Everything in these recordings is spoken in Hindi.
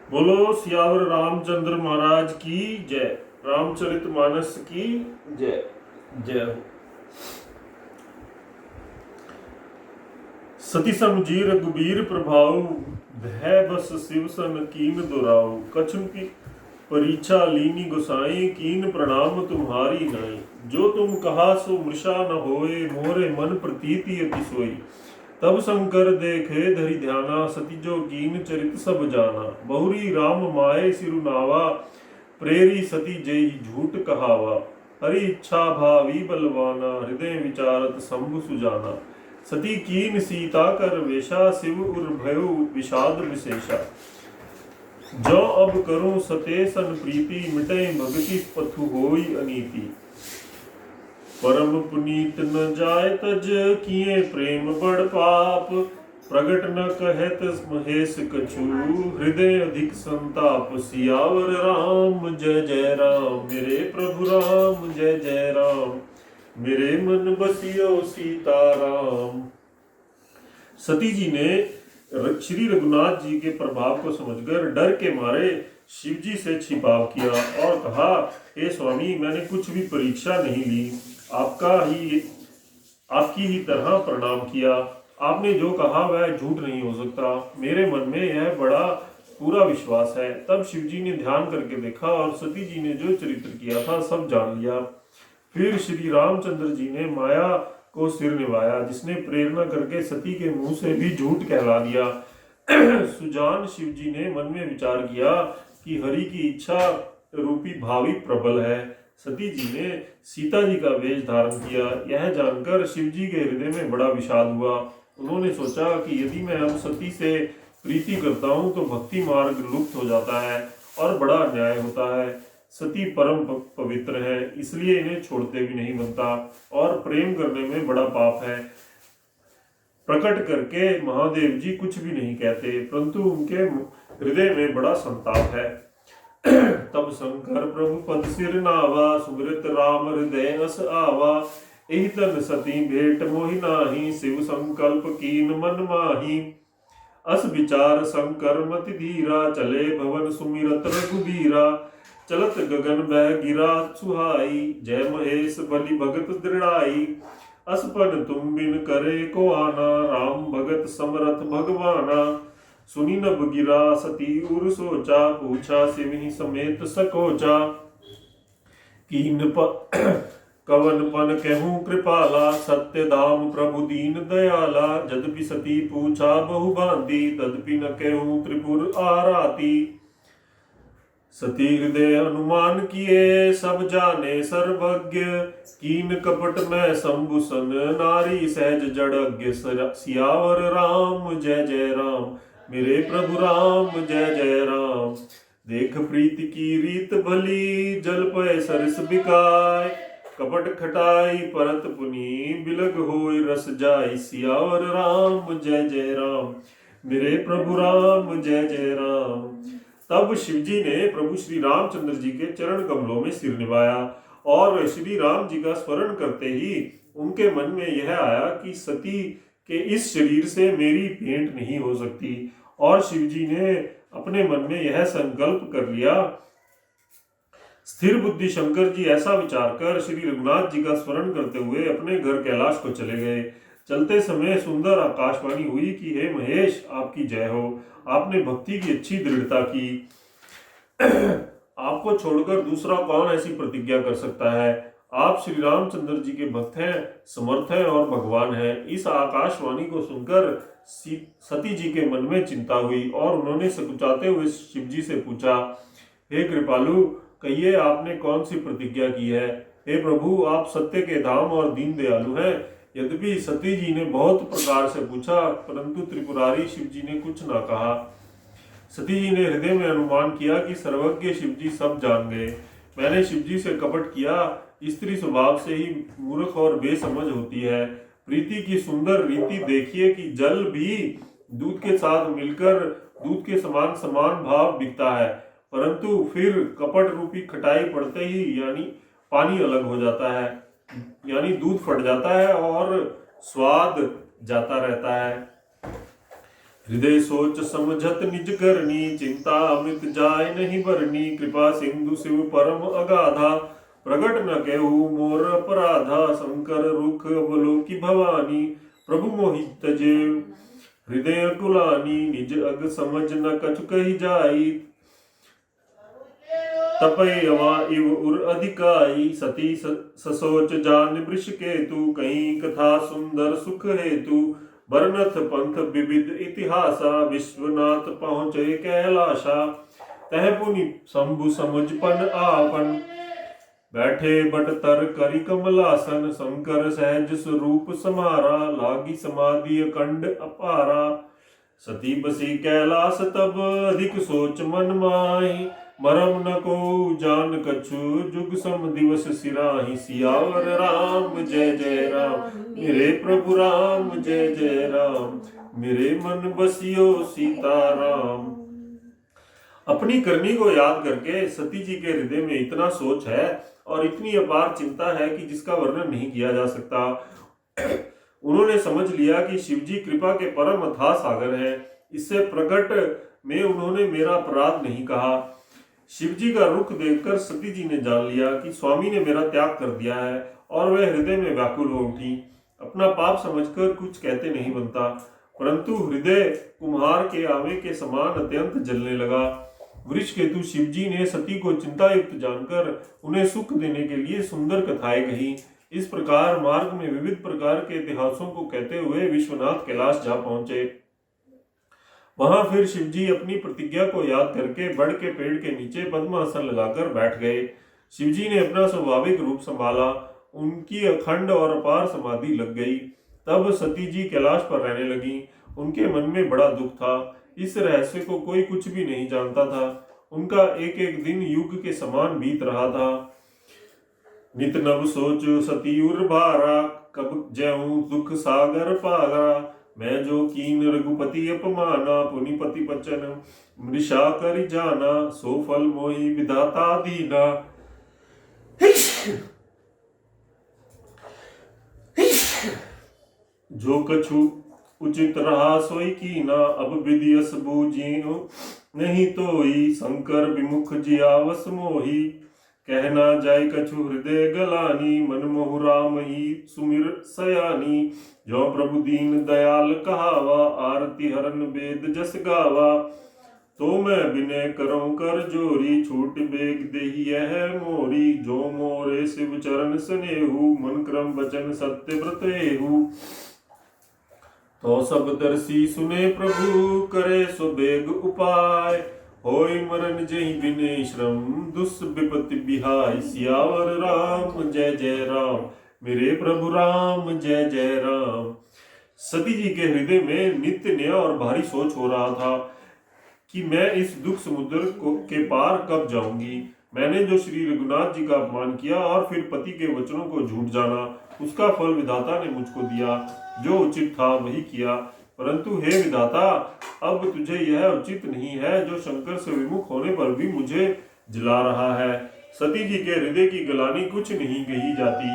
बोलो सियावर रामचंद्र महाराज की जय। रामचरितमानस की जय। जय हो। सती समझी रघुबीर प्रभाव, भय बस शिव सन कीन दुराऊ। कछुन की परीक्षा लीनी गोसाई, कीन प्रणाम तुम्हारी नाई। जो तुम कहा सो मृषा न होए, मोरे मन प्रतीति अति सोई। तब शंकर देखे धरि ध्याना, सती जो कीन चरित सब जाना। बहुरी राम माए सिरुनावा, प्रेरी सती जेहि झूठ कहावा। हरि इच्छा भावी बलवाना, हृदय विचारत शंभु सुजाना। सती कीन सीता कर वेशा, शिव उर भयो विषाद विशेषा। जो अब करूं सतेसन प्रीति, मिटे भगति पथु होई अनीति। परम पुनीत न जाय तज, किए प्रेम बड़ पाप। प्रगट न कहत महेश कछु, हृदय अधिक संताप। सियावर राम जय जय राम, मेरे प्रभु राम जय जय राम। मेरे मन बसियो सीताराम। सती जी ने श्री रघुनाथ जी के प्रभाव को समझकर डर के मारे शिव जी से छिपाव किया और कहा, हे स्वामी, मैंने कुछ भी परीक्षा नहीं ली, आपकी ही तरह प्रणाम किया। आपने जो कहा वह झूठ नहीं हो सकता। मेरे मन में यह बड़ा पूरा विश्वास है। तब शिव जी ने ध्यान करके देखा और सती जी ने जो चरित्र किया था सब जान लिया। फिर श्री रामचंद्र जी ने माया को सिर निभाया, जिसने प्रेरणा करके सती के मुंह से भी झूठ कहला दिया। सुजान शिव जी ने मन में विचार किया कि हरि की इच्छा रूपी भावी प्रबल है। सती जी ने सीता जी का वेश धारण किया। यह जानकर शिव जी के हृदय में बड़ा विषाद हुआ। उन्होंने सोचा कि यदि मैं अब सती से प्रीति करता हूँ तो भक्ति मार्ग लुप्त हो जाता है और बड़ा अन्याय होता है। सती परम पवित्र है, इसलिए इन्हें छोड़ते भी नहीं बनता और प्रेम करने में बड़ा पाप है। प्रकट करके महादेव जी कुछ भी नहीं कहते, परंतु उनके हृदय में बड़ा संताप है। तब शंकर प्रभु पद सिर नावा, सुमिरत राम हृदय अस आवा। एहि तन सती भेंट मोहि नाही, शिव संकल्प कीन मन माही। अस विचार शंकर मति धीरा, चले भवन सुमिरत रघुबीरा। चलत गगन बह गिरा सुहाई, जय महेश बलि भगत दृढ़ाई। असपन तुम बिन करे को आना, राम भगत समरथ भगवाना। सुनी नभ गिरा सती उर सोचा, पूछा सिवहि समेत सकोचा। कीन कवन पन कहूँ कृपाला, सत्य धाम प्रभु दीन दयाला। जदपि सती पूछा बहु भांति, तदपि न कहूँ त्रिपुर आराती। सती हृदय अनुमान किए, सब जाने सर्वज्ञ। कीन कपट में शंभुसन, नारी सहज जड़ज्ञ। सियावर राम जय जय राम, मेरे प्रभु राम जय जय राम। देख प्रीति की रीत भली, जल पय सरस बिकाय। कपट खटाई परत पुनी, बिलग होय रस जाय। सियावर राम जय जय राम, मेरे प्रभु राम जय जय राम। तब शिवजी ने प्रभु श्री रामचंद्र जी के चरण कमलों में सिर निभाया और श्री राम जी का स्मरण करते ही उनके मन में यह आया कि सती के इस शरीर से मेरी भेंट नहीं हो सकती। और शिवजी ने अपने मन में यह संकल्प कर लिया। स्थिर बुद्धि शंकर जी ऐसा विचार कर श्री रघुनाथ जी का स्मरण करते हुए अपने घर कैलाश को चले गए। चलते समय सुंदर आकाशवाणी हुई कि हे महेश, आपकी जय हो। आपने भक्ति की अच्छी दृढ़ता की। आपको छोड़कर दूसरा कौन ऐसी प्रतिज्ञा कर सकता है। आप श्री रामचंद्र जी के भक्त हैं, समर्थ हैं और भगवान हैं। इस आकाशवाणी को सुनकर सती जी के मन में चिंता हुई और उन्होंने सकुचाते हुए शिव जी से पूछा, हे कृपालु, कहिए आपने कौन सी प्रतिज्ञा की है। हे प्रभु, आप सत्य के धाम और दीन दयालु हैं। यद्यपि सती जी ने बहुत प्रकार से पूछा, परंतु त्रिपुरारी शिव जी ने कुछ ना कहा। सती जी ने हृदय में अनुमान किया कि सर्वज्ञ शिव जी सब जान गए। मैंने शिव जी से कपट किया। स्त्री स्वभाव से ही मूर्ख और बेसमझ होती है। प्रीति की सुंदर रीति देखिए कि जल भी दूध के साथ मिलकर दूध के समान समान भाव दिखता है, परंतु फिर कपट रूपी खटाई पड़ते ही यानी पानी अलग हो जाता है, यानी दूध फट जाता है और स्वाद जाता रहता है। हृदय सोच समझत निज करनी, चिंता अमित जाय नहीं बरनी। कृपा सिंधु शिव परम अगाधा, प्रगट न केहू मोर अपराधा। शंकर रुख अवलोकि भवानी, प्रभु मोहि तजे हृदय कुलानी। निज अग समझ न कछु कहि जाई, तपयवा इव उर अधिकाई। सती ससोच जान वृष केतु, कहीं कथा सुंदर सुख हेतु। बरनथ पंथ विविध इतिहासा, विश्वनाथ पहुँचे कैलाशा। तह पुनि शंभु समुझ पन आपन, बैठे बट तर करि कमलासन। शंकर सहज स्वरूप समारा, लागी समाधि अखंड अपारा। सती बसी कैलास तब, अधिक सोच मन माही। मरम न को जान कछु, जुग सम दिवस सिराही। सियावर राम जय जय राम, मेरे प्रभु राम जय जय राम। मेरे मन बसियो सीताराम। अपनी करनी को याद करके सती जी के हृदय में इतना सोच है और इतनी अपार चिंता है कि जिसका वर्णन नहीं किया जा सकता। उन्होंने समझ लिया कि शिवजी कृपा के परम अथाह सागर हैं। इससे प्रकट में उन्होंने मेरा अपराध नहीं कहा। शिवजी का रुख देखकर सती जी ने जान लिया कि स्वामी ने मेरा त्याग कर दिया है और वह हृदय में व्याकुल हो उठी। अपना पाप समझकर कुछ कहते नहीं बनता, परंतु हृदय कुम्हार के आवे के समान अत्यंत जलने लगा। वृषकेतु शिवजी ने सती को चिंता युक्त जानकर उन्हें सुख देने के लिए सुंदर कथाएं कही। इस प्रकार मार्ग में विविध प्रकार के इतिहासों को कहते हुए विश्वनाथ कैलाश जा पहुंचे। वहां फिर शिवजी अपनी प्रतिज्ञा को याद करके बड़ के पेड़ के नीचे पद्मासन लगाकर बैठ गए। शिवजी ने अपना स्वाभाविक रूप संभाला, उनकी अखंड और अपार समाधि लग गई। तब सती जी कैलाश पर रहने लगी। उनके मन में बड़ा दुख था। इस रहस्य को कोई कुछ भी नहीं जानता था। उनका एक एक दिन युग के समान बीत रहा था। नित नव सोच सती उर भारा, कब ज्यों दुख सागर पारा। मैं जो कीन रघुपति अपमाना, पुनिपति बचन मृषा कर जाना। सो फल मोहि विधाता दीना। जो कछु उचित रहा सोई कीना, अब विधियस बूझियो नहीं तोई। शंकर विमुख जियावस मोही, कहना जाय कछु हृदय गलानी। मन मोहु राम ही सुमिर सयानी, जो प्रभु दीन दयाल कहावा। आरती हरन वेद जस गावा, तो मैं विनय करऊं कर जोरी। छूट बेग देहि यह मोरी, जो मोरे शिव चरण स्नेहु। मन क्रम वचन सत्य व्रत एहु, तो सब दर्शी सुने प्रभु। करे सो बेग उपाय, होय मरण जय विने श्रम। दुस विपत्ति बिहाय, सियावर राम जय जय राम। मेरे प्रभु राम जय जय राम। सती जी के हृदय में नित्य नया और भारी सोच हो रहा था कि मैं इस दुख समुद्र के पार कब जाऊंगी। मैंने जो श्री रघुनाथ जी का अपमान किया और फिर पति के वचनों को झूठ जाना, उसका फल विधाता ने मुझको दिया। जो उचित था वही किया, परंतु हे विधाता, अब तुझे यह उचित नहीं है जो शंकर से विमुख होने पर भी मुझे जला रहा है। सती जी के हृदय की गलानी कुछ नहीं कही जाती।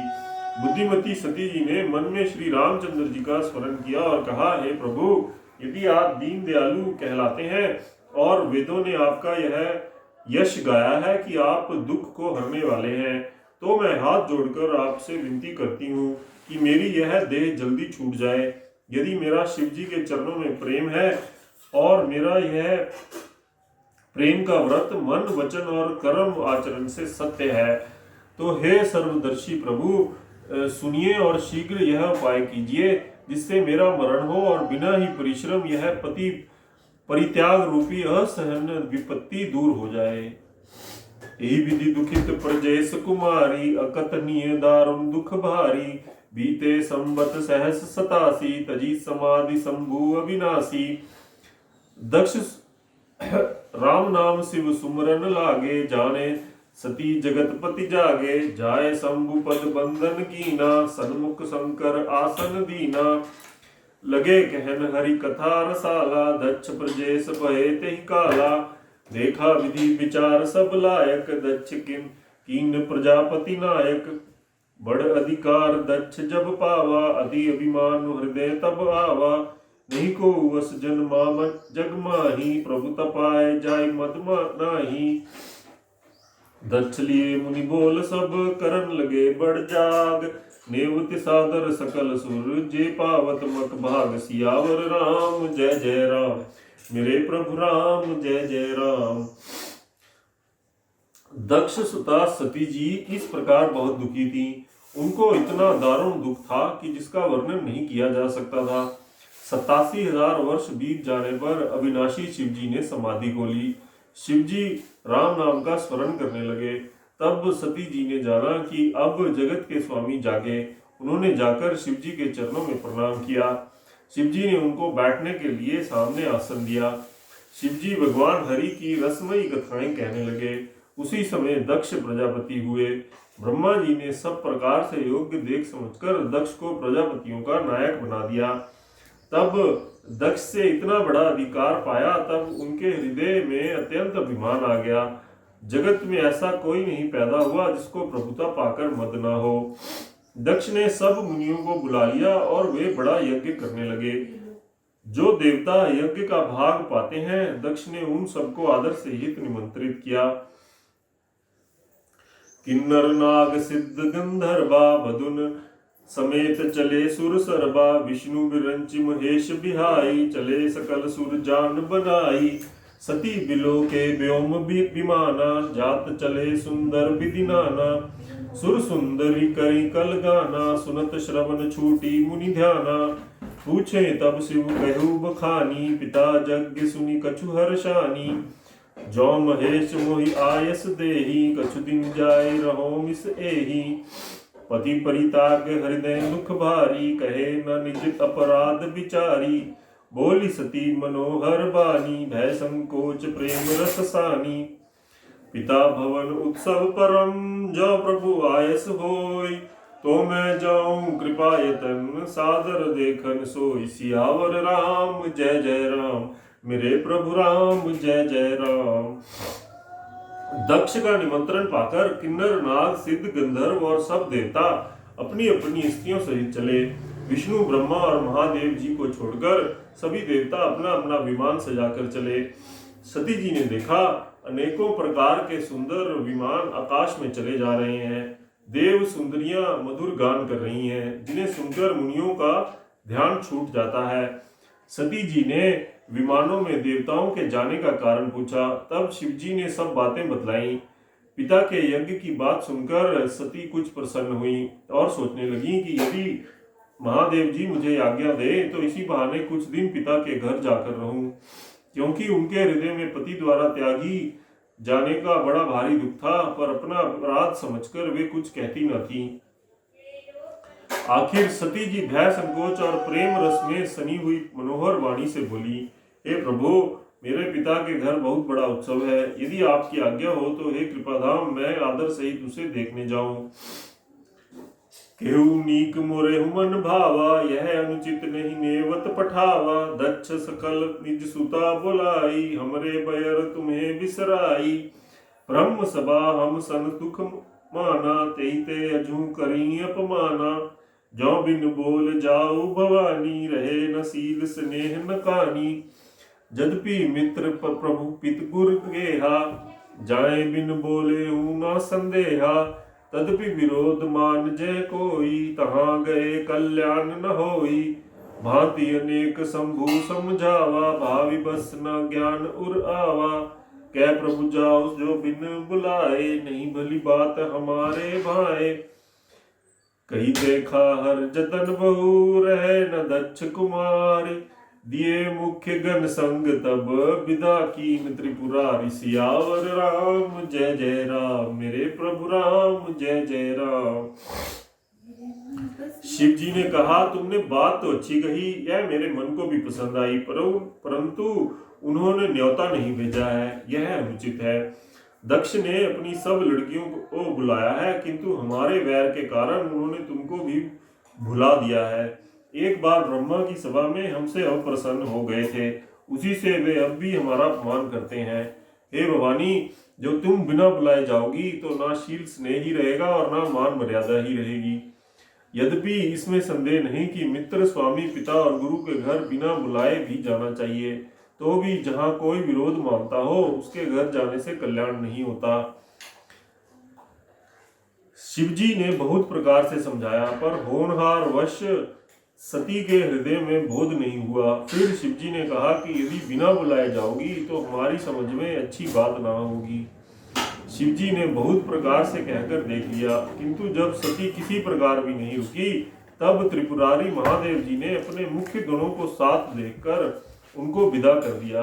बुद्धिमती सती जी ने मन में श्री रामचंद्र जी का स्मरण किया और कहा, हे प्रभु, यदि आप दीन दयालु कहलाते हैं और वेदों ने आपका यह यश गाया है कि आप दुख को हरने वाले हैं, तो मैं हाथ जोड़कर आपसे विनती करती हूँ कि मेरी यह देह जल्दी छूट जाए। यदि मेरा शिव जी के चरणों में प्रेम है और मेरा यह प्रेम का व्रत मन वचन और कर्म आचरण से सत्य है, तो हे सर्वदर्शी प्रभु, सुनिए और शीघ्र यह उपाय कीजिए जिससे मेरा मरण हो और बिना ही परिश्रम यह पति परित्याग रूपी असहन विपत्ति दूर हो जाए। यही विधि दुखित प्रजेश कुमारी, अकथनीय दारुण दुख भारी। बीते संवत सहस 87, तजी समाधि शंभु अविनाशी। दक्ष राम नाम शिव सुमरन लागे, जाने सती जगतपति जागे। जाय शंभु पद बंदन कीना, सन्मुख शंकर आसन दीना। लगे कहन हरि कथा रसाला, दक्ष प्रजेश भये तेहि काला। देखा विधि विचार सब लायक, दक्ष कीन प्रजापति नायक। बड़ अधिकार दक्ष जब पावा, अति अभिमान हृदय तब आवा। नहीं को वस जन्मा जग माही, प्रभु तपाए जाय मद नाही। दक्ष लिए मुनि बोल सब, करन लगे बड़ जाग। नेवत सादर सकल सुर, जे पावत मक भाग। सियावर राम जय जय राम, मेरे प्रभु राम जय जय राम। दक्ष सुता सती जी इस प्रकार बहुत दुखी थी। उनको इतना दारुण दुख था कि जिसका वर्णन नहीं किया जा सकता था। 87,000 वर्ष बीत जाने पर अविनाशी शिवजी ने समाधि को ली। शिवजी राम नाम का स्मरण करने लगे। तब सती जी ने जाना कि अब जगत के स्वामी जागे। उन्होंने जाकर शिवजी के चरणों में प्रणाम किया। शिवजी ने उनको बैठने के लिए सामने आसन दिया। शिवजी भगवान हरि की रसमयी कथाएं कहने लगे। उसी समय दक्ष प्रजापति हुए। ब्रह्मा जी ने सब प्रकार से योग्य देख समझकर दक्ष को प्रजापतियों का नायक बना दिया। तब दक्ष से इतना बड़ा अधिकार पाया, तब उनके हृदय में अत्यंत अभिमान आ गया। जगत में ऐसा कोई नहीं पैदा हुआ जिसको प्रभुता पाकर मद न हो। दक्ष ने सब मुनियों को बुला लिया और वे बड़ा यज्ञ करने लगे। जो देवता यज्ञ का भाग पाते हैं, दक्ष ने उन सबको आदर से हित निमंत्रित किया। किन्नर नाग सिद्ध गंधर्वा बदुन समेत चले सुर सरबा। विष्णु बिरंच महेश बिहाई, चले सकल सुर जान बनाई। सती बिलो के व्योम विमाना, जात चले सुंदर विधि नाना। सुर सुंदरी करी कल गाना, सुनत श्रवण छूटी मुनि ध्याना। पूछे तब शिव कहु बखानी, पिता यज्ञ सुनि कछु हर्षानी। जो महेश मोहि आयस देही, कछु दिन जाय रहो मिस एही। पति परिताग हृदय दुख भारी, कहे न निज अपराध विचारी। बोली सती मनोहर बानी, भय संकोच प्रेम रस सानी। पिता भवन उत्सव परम, जो प्रभु आयस होय। तो मैं जाऊं कृपा यतन, सादर देखन सोई। सियावर राम जय जय राम, मेरे प्रभु राम जय जय राम। दक्ष का निमंत्रण पाकर किन्नर नाग सिद्ध गंधर्व और सब देवता अपनी अपनी स्त्रियों सहित चले। विष्णु ब्रह्मा और महादेव जी को छोड़कर सभी देवता अपना अपना विमान सजाकर चले। सती जी ने देखा अनेकों प्रकार के सुंदर विमान आकाश में चले जा रहे हैं। देव सुंदरियां मधुर गान कर रही हैं, जिन्हें सुनकर मुनियों का ध्यान छूट जाता है। सती जी ने विमानों में देवताओं के जाने का कारण पूछा। तब शिवजी ने सब बातें बतलाई। पिता के यज्ञ की बात सुनकर सती कुछ प्रसन्न हुई और सोचने लगी कि यदि महादेव जी मुझे आज्ञा दे तो इसी बहाने कुछ दिन पिता के घर जाकर रहूं, क्योंकि उनके हृदय में पति द्वारा त्यागी जाने का बड़ा भारी दुख था, पर अपना अपराध समझकर वे कुछ कहती न थी। आखिर सती जी भय संकोच और प्रेम रस में सनी हुई मनोहर वाणी से बोली, हे प्रभु, मेरे पिता के घर बहुत बड़ा उत्सव है। यदि आपकी आज्ञा हो तो हे कृपाधाम, मैं आदर सहित उसे देखने जाऊं। केहू नीक मोरे हुमन भावा, यह अनुचित नहीं नेवत पठावा। दक्ष सकल निज सुता बोलाई, हमरे बैर तुम्हें बिसराई। ब्रह्म सभा हम सन दुख माना, तेहि ते अजू करी अपमाना। जो बिन बोल जाऊ भवानी, रहे न सील स्नेह न कानी। यद्यपि मित्र प्रभु पित गुर गेहा, जाए बिन बोले न संदेहा। तदपि विरोध मान जय कोई, तहाँ गए कल्याण न होई। भांति अनेक शंभु समझावा, भावी बस न ज्ञान उर आवा। कह प्रभु जाओ जो बिन बुलाए, नहीं भली बात हमारे भाए। कही देखा हर जतन बहु, रहे न दक्ष कुमार। दिए मुख्य गण संग तब, विदा कीन त्रिपुरारी। सियावर राम जय जय राम, मेरे प्रभु राम जय जय राम। शिव जी ने कहा, तुमने बात तो अच्छी कही, यह मेरे मन को भी पसंद आई, परंतु उन्होंने न्योता नहीं भेजा है, यह अनुचित है। दक्ष ने अपनी सब लड़कियों को बुलाया है, किंतु हमारे वैर के कारण उन्होंने तुमको भी भुला दिया है। एक बार ब्रह्मा की सभा में हमसे अप्रसन्न हो गए थे, उसी से वे अब भी हमारा अपमान करते हैं। हे भवानी, जो तुम बिना बुलाए जाओगी तो ना शील स्नेह ही रहेगा और ना मान मर्यादा ही रहेगी। यद्यपि इसमें संदेह नहीं कि मित्र, स्वामी, पिता और गुरु के घर बिना बुलाए भी जाना चाहिए, तो भी जहां कोई विरोध मानता हो उसके घर जाने से कल्याण नहीं होता। शिवजी ने बहुत प्रकार से समझाया, पर होनहार वश सती के हृदय में बोध नहीं हुआ। फिर शिवजी ने कहा कि यदि बिना बुलाए जाओगी तो हमारी समझ में अच्छी बात ना होगी। शिवजी ने बहुत प्रकार से कहकर देख लिया, किंतु जब सती किसी प्रकार भी नहीं रुकी, तब त्रिपुरारी महादेव जी ने अपने मुख्य गणों को साथ देखकर उनको विदा कर दिया।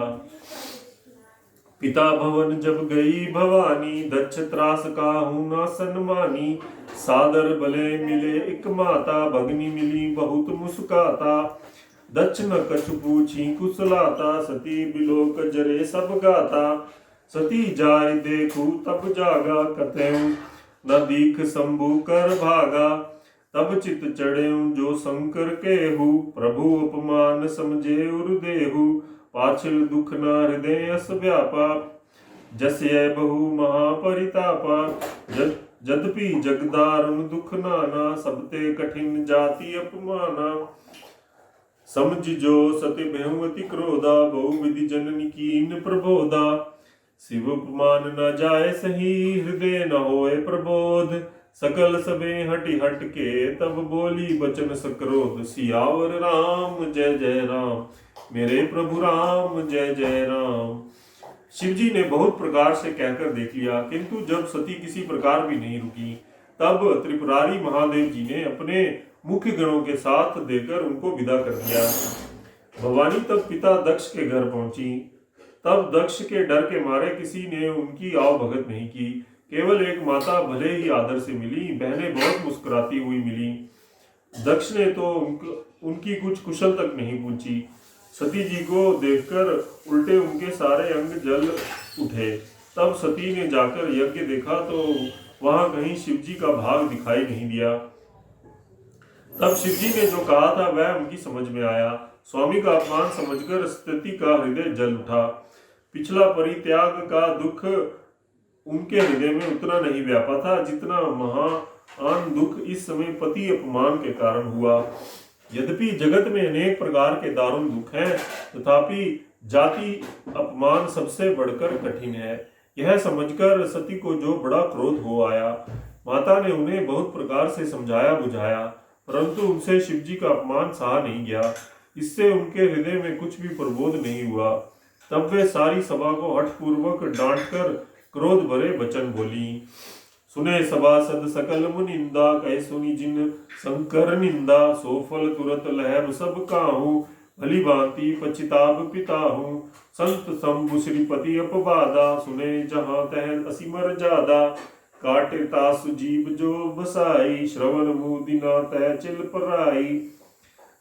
पिता भवन जब गई भवानी, दक्ष त्रास काहू न सन्मानी। सादर भले मिले एक माता, भगनी मिली बहुत मुस्काता। दक्ष न कछु पूछी कुशलाता, सती बिलोक जरे सब गाता। सती जाय देखू तब जागा, कतहु न दीख शंभु कर भागा। तब चित चढ़े जो शंकर केहू, प्रभु अपमान समझे उर्देहु। पाछल दुख न हृदय अस व्यापा, जस यह बहु महापरितापा। जद्यपि जगदारुण दुख नाना, सबते कठिन जाति अपमाना। समझ जो सति बहुमति क्रोधा, बहुविधि जननी कीन प्रबोधा। शिव उपमान न जाय सही, हृदय न होए प्रबोध। सकल सबे हटि हट के, तब बोली बचन सक्रोध। सियावर राम जय जय राम, मेरे प्रभु राम जय जय राम। शिवजी ने बहुत प्रकार से कहकर देख लिया, किंतु जब सती किसी प्रकार भी नहीं रुकी, तब त्रिपुरारी महादेव जी ने अपने मुख्य गणों के साथ देकर उनको विदा कर दिया। भवानी तब पिता दक्ष के घर पहुंची। तब दक्ष के डर के मारे किसी ने उनकी आव भगत नहीं की। केवल एक माता भले ही आदर से मिली, बहनें बहुत मुस्कुराती हुई मिली। दक्ष ने तो उनकी कुछ कुशल तक नहीं पूछी। सती जी को देखकर उल्टे उनके सारे अंग जल उठे। तब सती ने जाकर यज्ञ देखा तो वहां कहीं शिवजी का भाग दिखाई नहीं दिया। तब शिवजी ने जो कहा था वह उनकी समझ में आया। स्वामी का अपमान समझकर सती का हृदय जल उठा। पिछला परित्याग का दुख उनके हृदय में उतना नहीं व्यापा था जितना महान दुख इस समय पति अपमान के कारण हुआ। यद्यपि जगत में अनेक प्रकार के दारुण दुख हैं, तथापि जाति अपमान सबसे बढ़कर कठिन है। यह समझकर सती को जो बड़ा क्रोध हो आया। माता ने उन्हें बहुत प्रकार से समझाया बुझाया, परंतु उनसे शिवजी का अपमान सहा नहीं गया। इससे उनके हृदय में कुछ भी प्रबोध नहीं हुआ। तब वे सारी सभा को हठपूर्वक डांटकर क्रोध भरे वचन बोली। सुने सभासद सकल मुनिंदा, कह सुनी जिन शंकर निंदा। सो फल तुरत लहर सब काहू, भली भांति पछिताब पिताहू। संत शंभु श्रीपति अपवादा, सुने जहां तह असीमर जादा। काटे तासु जीव जो बसाई, श्रवण मुदिना तह चिल पराई।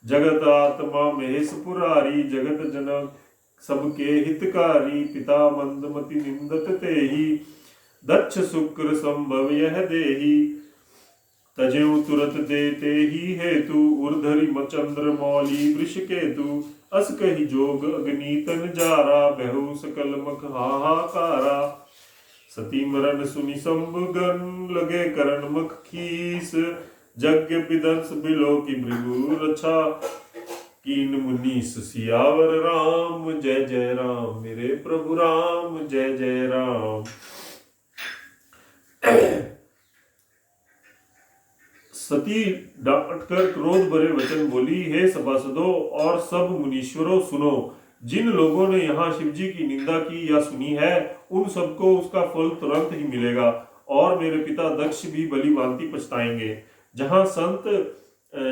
जगत आत्मा महेश पुरारी, जगत जनक सबके हितकारी। पिता मंदमति निंदत तेहि, दक्ष शुक्र संभव यह देहि। तजेउ तुरत देते ही हेतु, उर्धरि चंद्र मौली वृष केतु। अस कहि जोग अग्नि तन जारा, बहु सकल मख हाहाकारा। सती मरण सुनि संभगन, लगे करण मख खीस। यज्ञ विदंस बिलो की भृगु रक्षा, कीन मुनीस। सियावर राम जय जय राम, मेरे प्रभु राम जय जय राम। सती डांटकर क्रोध भरे वचन बोली, हे सभासदों और सब मुनीश्वरों सुनो। जिन लोगों ने यहाँ शिवजी की निंदा की या सुनी है, उन सबको उसका फल तुरंत ही मिलेगा, और मेरे पिता दक्ष भी भली भांति पछताएंगे। जहाँ संत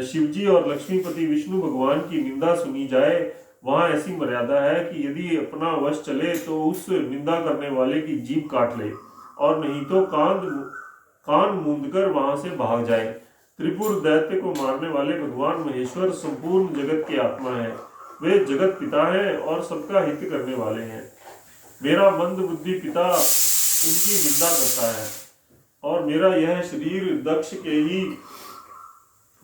शिवजी और लक्ष्मीपति विष्णु भगवान की निंदा सुनी जाए, वहां ऐसी मर्यादा है कि यदि अपना वश चले तो उस निंदा करने वाले की जीभ काट ले, और नहीं तो कान मूंदकर वहां से भाग जाए। त्रिपुर दैत्य को मारने वाले भगवान महेश्वर संपूर्ण जगत के आत्मा है। वे जगत पिता हैं और सबका हित करने वाले हैं। मेरा मंद बुद्धि पिता उनकी निंदा करता है, और मेरा यह शरीर दक्ष के ही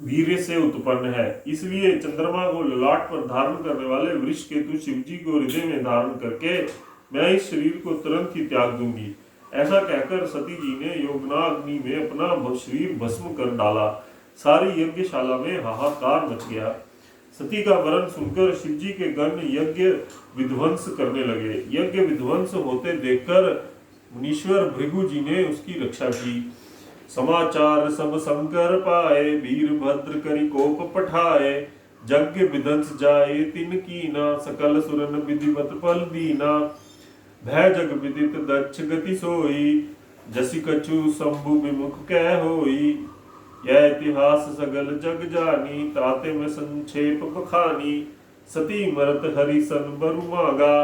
वीर्य से उत्पन्न है। इसलिए चंद्रमा को ललाट पर धारण करने वाले वृष केतु शिवजी को हृदय में धारण करके मैं इस शरीर को तुरंत ही त्याग दूंगी। ऐसा कहकर सती जी ने योगनाग्नि में अपना शरीर भस्म कर डाला। सारी यज्ञशाला में हाहाकार मच गया। सती का वरण सुनकर शिवजी के गण यज्ञ विध्वंस करने लगे। यज्ञ विध्वंस होते देखकर मुनीश्वर भृगु जी ने उसकी रक्षा की। समाचार सब शंकर पाए, वीरभद्र करि कोप पठाए। यज्ञ विध्वंस जाए तिन कीना, सकल सुरन विधिवत फल दीना। भय जग विदित दक्ष गति सोई, जसि कछु शंभु विमुख कह होई। यह इतिहास सगल जग जानी, ताते में संक्षेप बखानी। सती मरत हरि सन बरु मागा,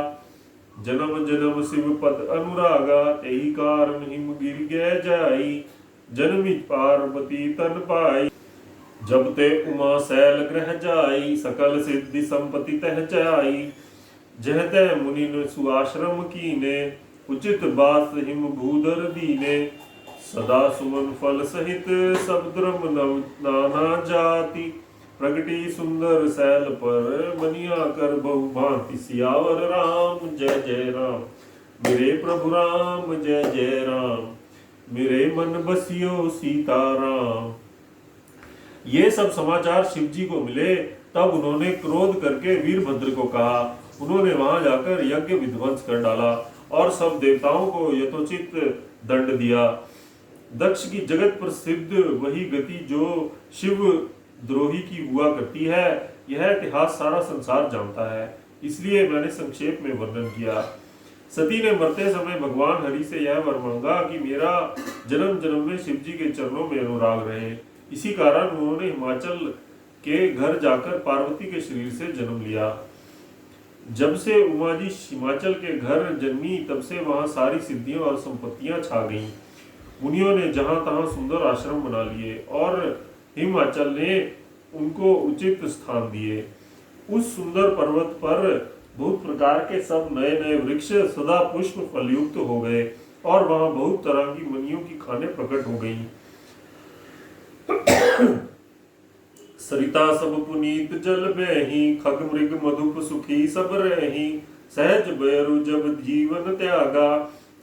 जन्म जन्म शिव पद अनुरागा। तेहि कारण हिम गिर गए जाई, जन्मी पार्वती तन पाई। जब ते उमा शैल ग्रह जाई, सकल सिद्धि संपत्ति तह जाई। जह तह मुनि सुआश्रम कीने, उचित बास हिम भूधर दीने। सदा सुमन फल सहित सब द्रम नव नाना जाति। प्रगटी सुंदर शैल पर, बनिया कर बहु भांति। सियावर राम जय जय राम, मेरे प्रभु राम जय जय राम। मेरे मन बसियो सीताराम। ये सब समाचार शिव जी को मिले। तब उन्होंने क्रोध करके वीरभद्र को कहा। उन्होंने वहां जाकर यज्ञ विध्वंस कर डाला और सब देवताओं को यथोचित दंड दिया। दक्ष की जगत प्रसिद्ध वही गति जो शिव द्रोही की हुआ करती है, यह इतिहास सारा संसार जानता है, इसलिए मैंने संक्षेप में वर्णन किया। सती ने मरते समय भगवान हरि से यह वर मांगा कि मेरा जन्म जन्म में शिव जी के चरणों में अनुराग रहे। इसी कारण उन्होंने हिमाचल के घर जाकर पार्वती के शरीर से जन्म लिया। जब से उमा जी हिमाचल के घर जन्मी, तब से वहां सारी सिद्धियां और संपत्तियां छा गईं। मुनियों ने जहां तहां सुंदर आश्रम बना लिए और हिमाचल ने उनको उचित स्थान दिए। उस सुंदर पर्वत पर बहुत प्रकार के सब नए नए वृक्ष सदा पुष्प फलयुक्त हो गए और वहां बहुत तरह की मनियों की खाने प्रकट हो गईं। सरिता सब पुनीत जल बेही, खग मृग मधुप सुखी सब रही। सहज बैरु जब जीवन त्यागा,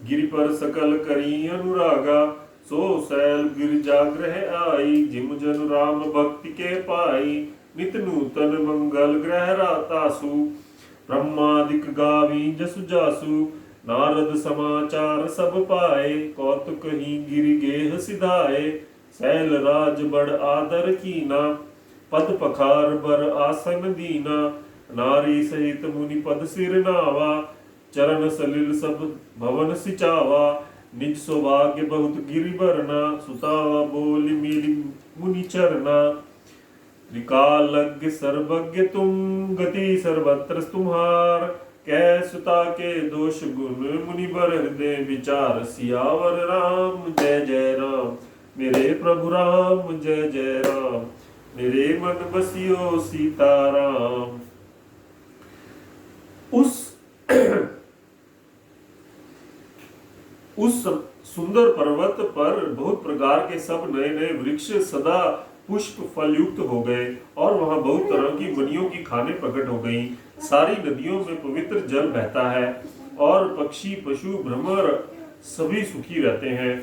गिरि पर सकल करी अनुरागा। सो सैल गिरजाग्रह आई, जिम जन राम भक्ति के पाई। नित नूतन मंगल ग्रह रातासु, ब्रह्मादिक गावी जसु जासु। नारद समाचार सब पाए, कौतुक ही गिरि गेह सिधाए। सैल राज बड़ आदर कीना, पद पखार बर आसन दीना। नारी सहित मुनि पद सिर नावा, चरण सलिल सब भवन सिचावा। निज सौभाग्य बहुत गिरि बरना, सुतावा बोली मिली मुनि चरना। त्रिकालज्ञ सर्वज्ञ तुम, गति सर्वत्र तुम्हार। कै सुता के दोष गुण, मुनि बर हृदय विचार। सियावर राम जय जय राम, मेरे प्रभु राम जय जय राम। मेरे मन बसियो सीताराम। उस सुंदर पर्वत पर बहुत प्रकार के सब नए नए वृक्ष सदा पुष्प फल युक्त हो गए और वहां बहुत तरह की मनियों की खाने प्रकट हो गईं। सारी नदियों में पवित्र जल बहता है और पक्षी पशु भ्रमर सभी सुखी रहते हैं।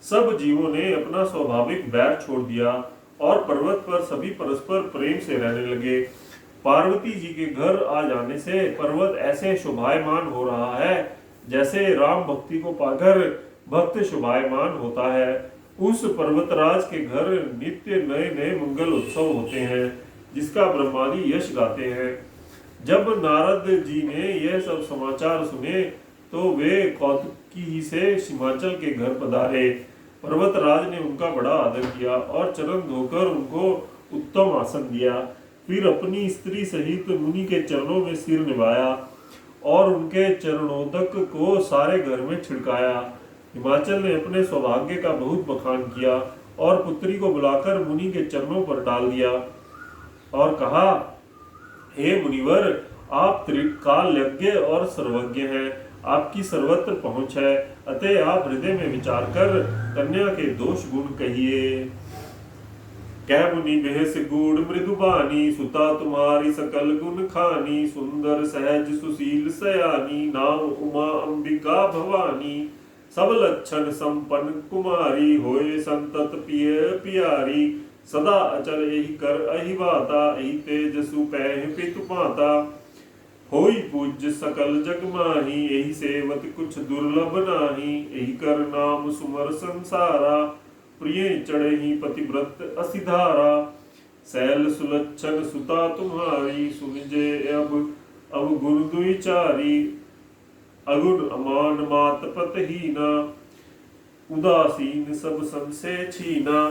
सब जीवों ने अपना स्वाभाविक बैर छोड़ दिया और पर्वत पर सभी परस्पर प्रेम से रहने लगे। पार्वती जी के घर आ जाने से पर्वत ऐसे शोभायमान हो रहा है जैसे राम भक्ति को पाकर भक्त शोभायमान होता है। उस पर्वतराज के घर नित्य नए नए मंगल उत्सव होते हैं, जिसका ब्रह्मादि यश गाते हैं। जब नारद जी ने यह सब समाचार सुने तो वे कौतुकी से हिमाचल के घर पधारे। पर्वतराज ने उनका बड़ा आदर किया और चरण धोकर उनको उत्तम आसन दिया। फिर अपनी स्त्री सहित मुनि के चरणों में सिर निभाया और उनके चरणोदक को सारे घर में छिड़काया। हिमाचल ने अपने सौभाग्य का बहुत बखान किया और पुत्री को बुलाकर मुनि के चरणों पर डाल दिया और कहा, हे मुनिवर, आप त्रिकालज्ञ और सर्वज्ञ हैं, आपकी सर्वत्र पहुंच है, अतः आप हृदय में विचार कर कन्या के दोष गुण कहिए। कह मुनि बेहस गूढ़ मृदुबानी, सुता तुम्हारी सकल गुण खानी। सुंदर सहज सुशील सयानी, नाम उमा अंबिका भवानी। सब लक्षण संपन्न कुमारी, होए संतत पिय प्यारी। सदा अचल यही कर अहिवाता, यही तेज सुपैह पितु माता। होई पूज्य सकल जग माही, यही सेवत कुछ दुर्लभ नाही। यही कर नाम सुमर संसारा, प्रिय चढ़ही पतिव्रत असिधारा। सैल सुलक्षण सुता तुम्हारी, सुनिजे अब गुरु दुईचारी। अगुण अमान मात पतहीना, उदासीन सब संशय छीना।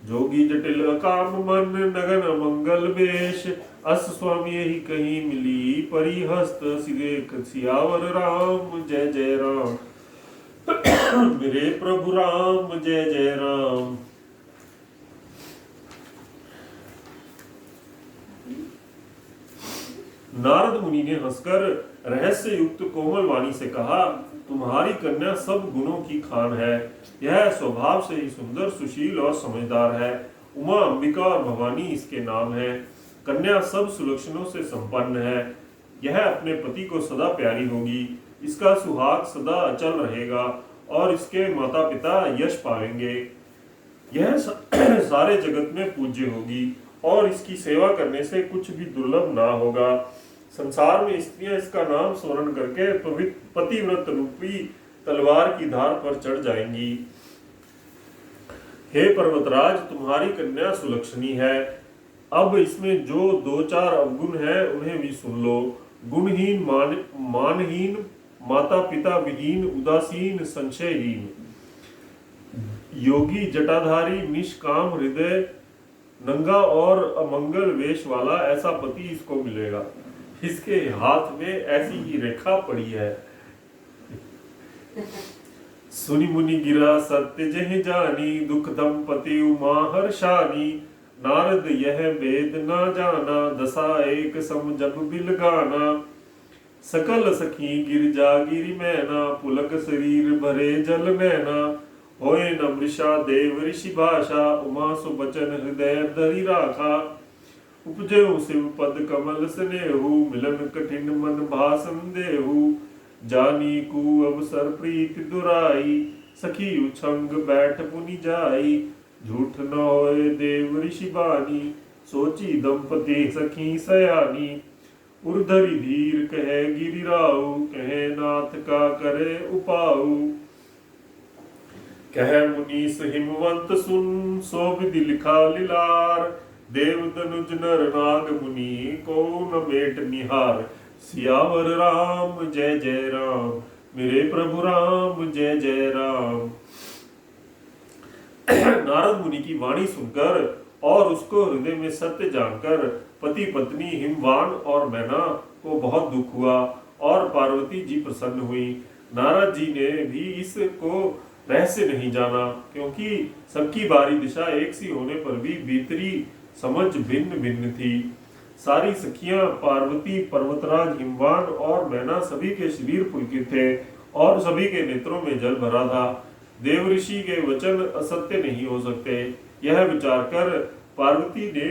जोगी जटिल काम मन, नगन मंगल वेश। अस स्वामी यही कहीं मिली, परिहस्त सिरेख सियावर राम। जय जय राम मेरे प्रभु राम, जय जय राम। नारद मुनि ने हंसकर रहस्य युक्त कोमल वाणी से कहा, तुम्हारी कन्या सब गुणों की खान है। यह स्वभाव से ही सुंदर, सुशील और समझदार है। उमा, अंबिका और भवानी इसके नाम है। कन्या सब सुलक्षणों से संपन्न है। यह अपने पति को सदा प्यारी होगी। इसका सुहाग सदा अचल रहेगा और इसके माता पिता यश पाएंगे। यह सारे जगत में पूज्य होगी और इसकी सेवा करने से कुछ भी दुर्लभ ना होगा। संसार में स्त्रियां इसका नाम स्मरण करके पतिव्रत रूपी तलवार की धार पर चढ़ जाएंगी। हे पर्वतराज, तुम्हारी कन्या सुलक्षणी है। अब इसमें जो दो चार अवगुण है उन्हें भी सुन लो। गुणहीन, मानहीन, माता पिता विहीन, उदासीन, संशयहीन, योगी, जटाधारी, निष्काम हृदय, नंगा और अमंगल वेश वाला, ऐसा पति इसको मिलेगा। इसके हाथ में ऐसी ही रेखा पड़ी है। सुनि मुनि गिरा सत्य जह जानी, दुख दंपति उमा हर्षानी। नारद यह वेद ना जाना, दशा एक सम जब बिल गाना। सकल सखी गिरजा गिरि मैना, पुलक शरीर भरे जल नैना। होए न मृषा देव ऋषि भाषा, उमा सुबचन हृदय धरि राखा। उपजयु शिव पद कमल स्नेहु, मिलन कठिन मन भासन देहु। जानी कु अवसर प्रीति दुराई, सखी उछंग बैठ पुनि जाई। झूठ न होए देव ऋषि बानी, सोची दंपति सखी सयानी। उर्धरि धीर कहे गिरिराऊ, कहे नाथ का करे उपाऊ। कह मुनीस हिमवंत सुन, सो विधि लिखा लीलार। देव तनुज नर नाग मुनि, को न मेट निहार। सियावर राम, जय जय राम, मेरे प्रभु राम, जय जय राम। नारद मुनि की वाणी सुनकर और उसको हृदय में सत्य जानकर पति पत्नी हिमवान और मैना को बहुत दुख हुआ और पार्वती जी प्रसन्न हुई। नारद जी ने भी इसको रहस्य नहीं जाना, क्योंकि सबकी बारी दिशा एक सी होने पर भी भीतरी समझ भिन्न भिन्न थी। सारी सखियां, पार्वती, पर्वतराज, हिमवान और मैना सभी के शरीर पुलकित थे और सभी के नेत्रों में जल भरा था। देव ऋषि के वचन असत्य नहीं हो सकते, यह विचार कर पार्वती ने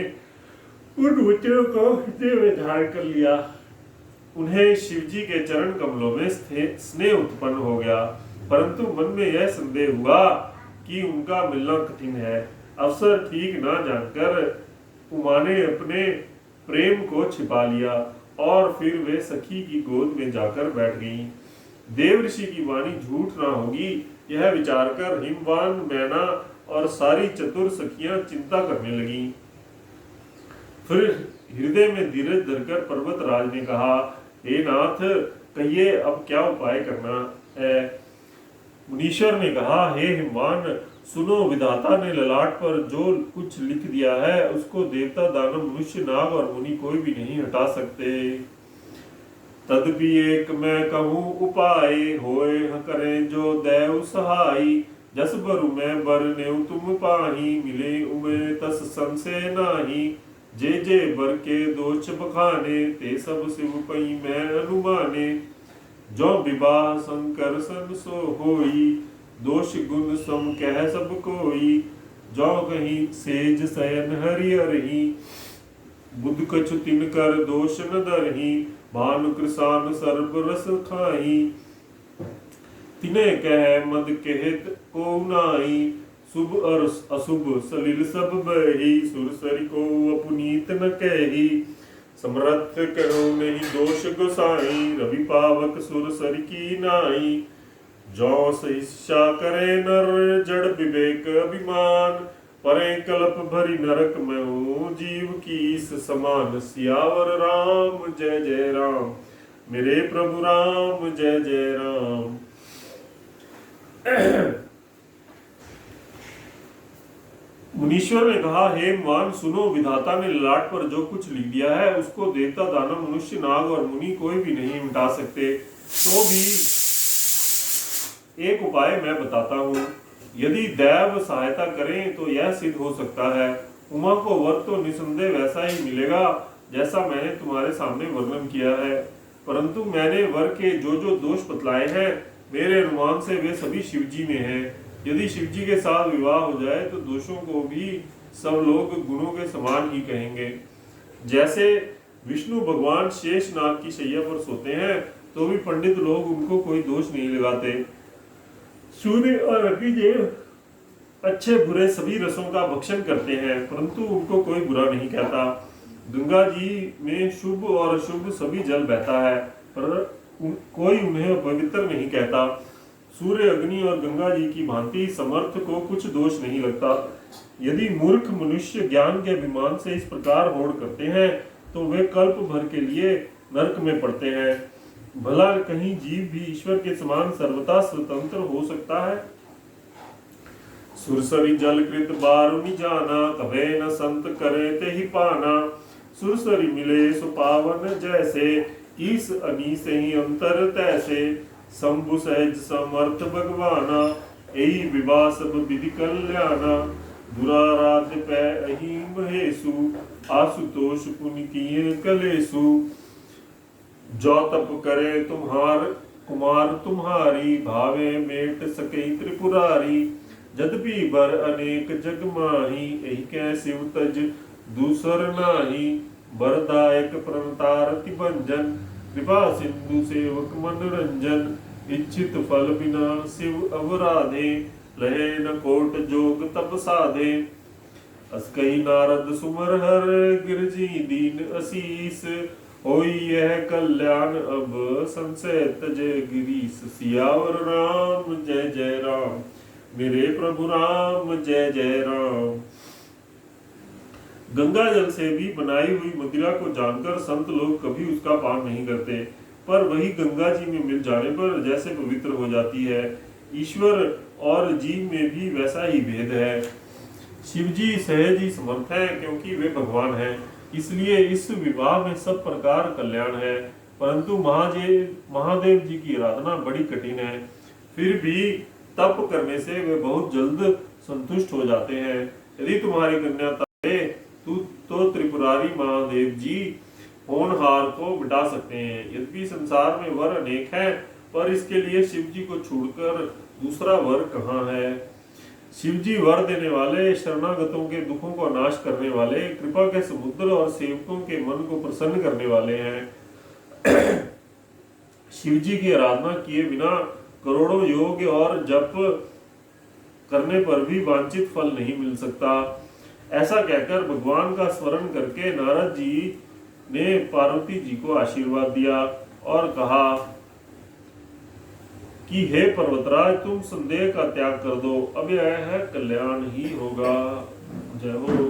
उन वचनों को हृदय में धारण कर लिया। उन्हें शिवजी के चरण कमलों में स्नेह उत्पन्न हो गया, परंतु मन में यह संदेह हुआ कि उनका मिलना कठिन है। अवसर ठीक ना जानकर उमा ने अपने प्रेम को छिपा लिया और फिर वे सखी की गोद में जाकर बैठ गईं। देव ऋषि की वाणी झूठ ना होगी, यह विचार कर हिमवान, मैना और सारी चतुर सखियां चिंता करने लगीं। फिर हृदय में धीरज धरकर पर्वतराज ने कहा, हे नाथ, कहिए अब क्या उपाय करना है। मुनीश्वर ने कहा, हे हिमवान, सुनो, विधाता ने ललाट पर जो कुछ लिख दिया है उसको देवता, दानव, मनुष्य, नाग और मुनि कोई भी नहीं हटा सकते। तदपि एक मैं कहूँ उपाय, होए करें जो दैव सहाय। जस बरु मैं बर नेउ तुम पाही, मिले उमे तस संशय नाही। जे जे बर के दोष बखाने, ते सब शिव पई मैं अनुमाने। जो विवाह शंकर सन सो होई, दोष गुण सम कह सब कोई। जो कहीं सेज शयन हरि हरहि, बुध कछु तिन कर दोष न दरहि। भानु कृसान सर्प रस खाई, तिने कह मद कहत को नाई। शुभ और अशुभ सलिल सब बही, सुरसरी को अपनीत न कही। समर्थ करो नहीं दोष गोसाई, रवि पावक सुरसरी की नाई। जो सहिष्या करे नर, जड़ विवेक अभिमान। परे कल्प भरी नरक में हूँ, जीव की इस समान। सियावर राम जय जय राम, मेरे प्रभु राम जय जय राम। मुनीश्वर ने कहा, हे मान सुनो, विधाता ने ललाट पर जो कुछ लिख दिया है उसको देवता, दानव, मनुष्य, नाग और मुनि कोई भी नहीं मिटा सकते। तो भी एक उपाय मैं बताता हूँ, यदि दैव सहायता करें तो यह सिद्ध हो सकता है। उमा को वर तो निसंदेह वैसा ही मिलेगा जैसा मैंने तुम्हारे सामने वर्णन किया है, परंतु मैंने वर के जो जो दोष बतलाए हैं, मेरे अनुमान से वे सभी शिवजी में हैं। यदि शिवजी के साथ विवाह हो जाए तो दोषों को भी सब लोग गुणों के समान ही कहेंगे। जैसे विष्णु भगवान शेषनाग की शैया पर सोते हैं तो भी पंडित लोग उनको कोई दोष नहीं लगाते। सूर्य और अग्निदेव अच्छे बुरे सभी रसों का भक्षण करते हैं, परंतु उनको कोई बुरा नहीं कहता। गंगा जी में शुभ और अशुभ सभी जल बहता है, पर कोई उन्हें पवित्र नहीं कहता। सूर्य, अग्नि और गंगा जी की भांति समर्थ को कुछ दोष नहीं लगता। यदि मूर्ख मनुष्य ज्ञान के अभिमान से इस प्रकार होड़ करते हैं तो वे कल्प भर के लिए नरक में पड़ते हैं। भला कहीं जीव भी ईश्वर के समान सर्वथा स्वतंत्र हो सकता है? सुरसरी जल कृत बारुनि जाना, कभे न संत करे ते ही पाना। सुरसरी मिले सो पावन जैसे, ईस अनीस ही अंतर तैसे। शंभु सहज समर्थ भगवाना, यही विवाह सब विधि कल्याणा। दुराराध्य पै अहि महेशु, आशुतोष पुनि किए कलेशु। जो तप करे तुम्हार कुमार तुम्हारी, भावे मेट सके त्रिपुरारी। जदपि बर अनेक जग माही, यही कै शिव तज दूसर नाही। बरदायक प्रणतारति भंजन, कृपा सिंधु सेवक मनोरंजन। इच्छित फल बिना शिव अवराधे, लहे न कोट जोग तप साधे। अस कही नारद सुमर हर, गिरजी दीन असीस। होई यह कल्याण अब, संशय तजे गिरीश। सियावर राम जय जय राम, मेरे प्रभु राम जय जय राम। गंगा जल से भी बनाई हुई मदिरा को जानकर संत लोग कभी उसका पान नहीं करते, पर वही गंगा जी में मिल जाने पर जैसे पवित्र हो जाती है। ईश्वर और जीव में भी वैसा ही भेद है। शिव जी सहज ही समर्थ है, क्योंकि वे भगवान हैं, इसलिए इस विवाह में सब प्रकार कल्याण है। परंतु महादेव जी की आराधना बड़ी कठिन है, फिर भी तप करने से वे बहुत जल्द संतुष्ट हो जाते हैं। यदि तुम्हारी कन्या तपे तो त्रिपुरारी महादेव जी होनहार को मिटा सकते हैं। यद्यपि संसार में वर अनेक हैं, पर इसके लिए शिव जी को छोड़कर दूसरा वर कहाँ है? शिव जी वर देने वाले, शरणागतों के दुखों को नाश करने वाले, कृपा के समुद्र और सेवकों के मन को प्रसन्न करने वाले हैं। शिव जी की आराधना किए बिना करोड़ों योग और जप करने पर भी वांछित फल नहीं मिल सकता। ऐसा कहकर भगवान का स्मरण करके नारद जी ने पार्वती जी को आशीर्वाद दिया और कहा कि हे पर्वतराज, तुम संदेह का त्याग कर दो, अब यह कल्याण ही होगा। जय हो।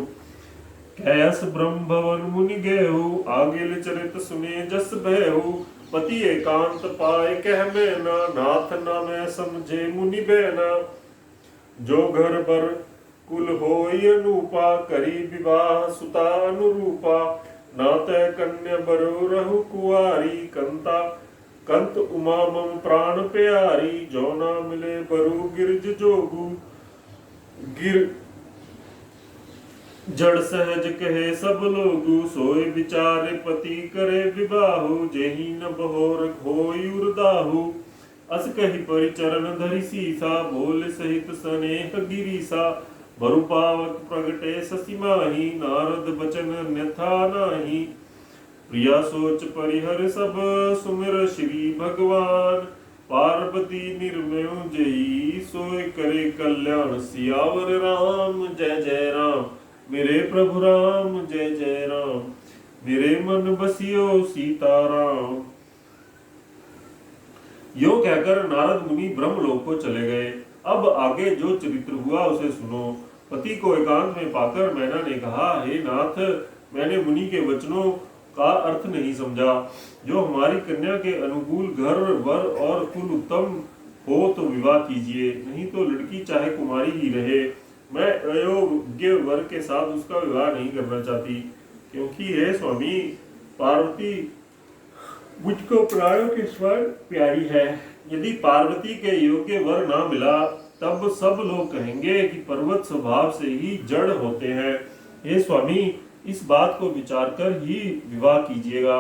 कैस ब्रह्म भवन मुनि गेहु, आगे चरित सुने जस भयहु। पति एकांत पाए कह मैना, नाथ ना मैं समझे मुनि बैना। जो घर बर कुल होई अनूपा, करी विवाह सुता अनुरूपा। नात कन्या बरो रहु कुआरी, कंत उमा मम प्राण प्यारी। जो ना मिले बरु गिरज जोगु, गिर जड़ सहज कहे सब लोगु। सोए विचारे पति करे विबाहु, जेहि न बहोर होई उर्दाहु। अस कही परिचरण धरि सीसा, बोल सहित स्नेह गिरीसा। बरु पावक प्रगटे शशि माही, नारद बचन अन्यथा नाही। प्रिया सोच परिहर सब, सुमिर श्री भगवान। पार्वती निर्भय जयी सोय करे कल्याण। सियावर राम जय जय राम, मेरे प्रभु राम जय जय राम, मेरे मन बसियो सीताराम। यो कहकर नारद मुनि ब्रह्मलोक को चले गए। अब आगे जो चरित्र हुआ उसे सुनो। पति को एकांत में पाकर मैना ने कहा, हे नाथ, मैंने मुनि के वचनों का अर्थ नहीं समझा। जो हमारी कन्या के अनुकूल घर वर और कुल उत्तम हो तो विवाह कीजिए, नहीं तो लड़की चाहे कुमारी ही रहे। मैं अयोग्य वर के साथ उसका विवाह नहीं करना चाहती, क्योंकि हे स्वामी, पार्वती मुझको प्राणों के स्वर प्यारी है। यदि पार्वती के योग्य वर ना मिला तब सब लोग कहेंगे कि पर्वत स्वभाव से ही जड़ होते हैं। हे स्वामी, इस बात को विचार कर ही विवाह कीजिएगा,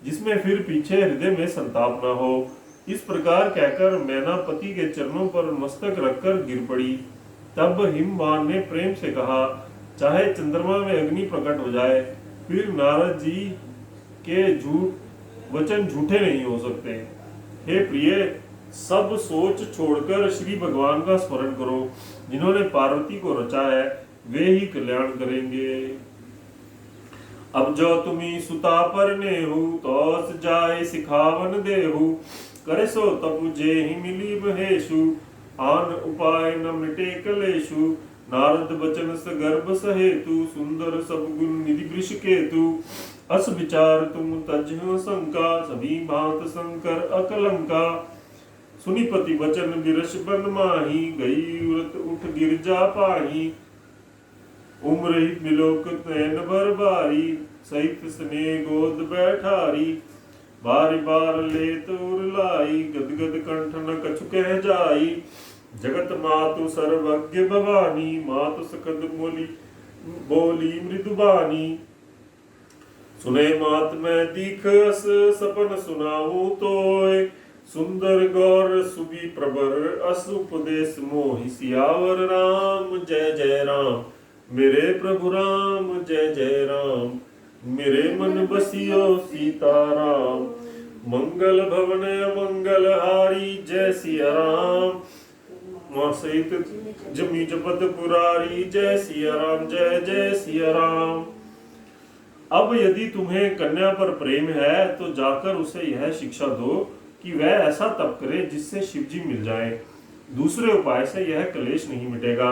जिसमें फिर पीछे हृदय में संताप न हो। इस प्रकार कहकर मैना पति के चरणों पर मस्तक रखकर गिर पड़ी। तब हिमवान ने प्रेम से कहा, चाहे चंद्रमा में अग्नि प्रकट हो जाए, फिर नारद जी के वचन झूठे नहीं हो सकते। हे प्रिय, सब सोच छोड़कर श्री भगवान का स्मरण करो। जिन्होंने पार्वती को रचा है वे ही कल्याण करेंगे। अब जो तुम्ही सुता पर नेहु, तो जाए सिखावन देहु। करे सो तब जे ही मिली महेशु, आन उपाय न मिटे कलेशु। नारद बचन गर्भ सहेतु, सुंदर सब गुण निधि वृष केतु। अस विचार तुम तजह शंका, सभी भांत शंकर अकलंका। सुनिपति वचन बिरस बन माही, गई उरत उठ गिरजा पाही। उम्र ही बिलोक तैन भर बारी, सहित स्नेह गोद बैठारी। बारी बार ले तोर लाई, गदगद कंठ न कछु कह जाई। जगत मातु सर्वज्ञ भवानी, मातु सकद बोली मृदुबानी। सुने मात मैं दीखस, सपन सुनाऊं तोय। सुंदर गौर सुबी प्रबर, अस उपदेश मोहि। सियावर राम जय जय राम, मेरे प्रभु राम जय जय राम, मेरे मन बसियो सीताराम। मंगल भवन मंगल हारी, जय सिया राम। मां सहित जमी जपत पुरारी, जय सिया राम जय जय सिया राम। अब यदि तुम्हें कन्या पर प्रेम है तो जाकर उसे यह शिक्षा दो कि वह ऐसा तप करे जिससे शिवजी मिल जाए। दूसरे उपाय से यह क्लेश नहीं मिटेगा।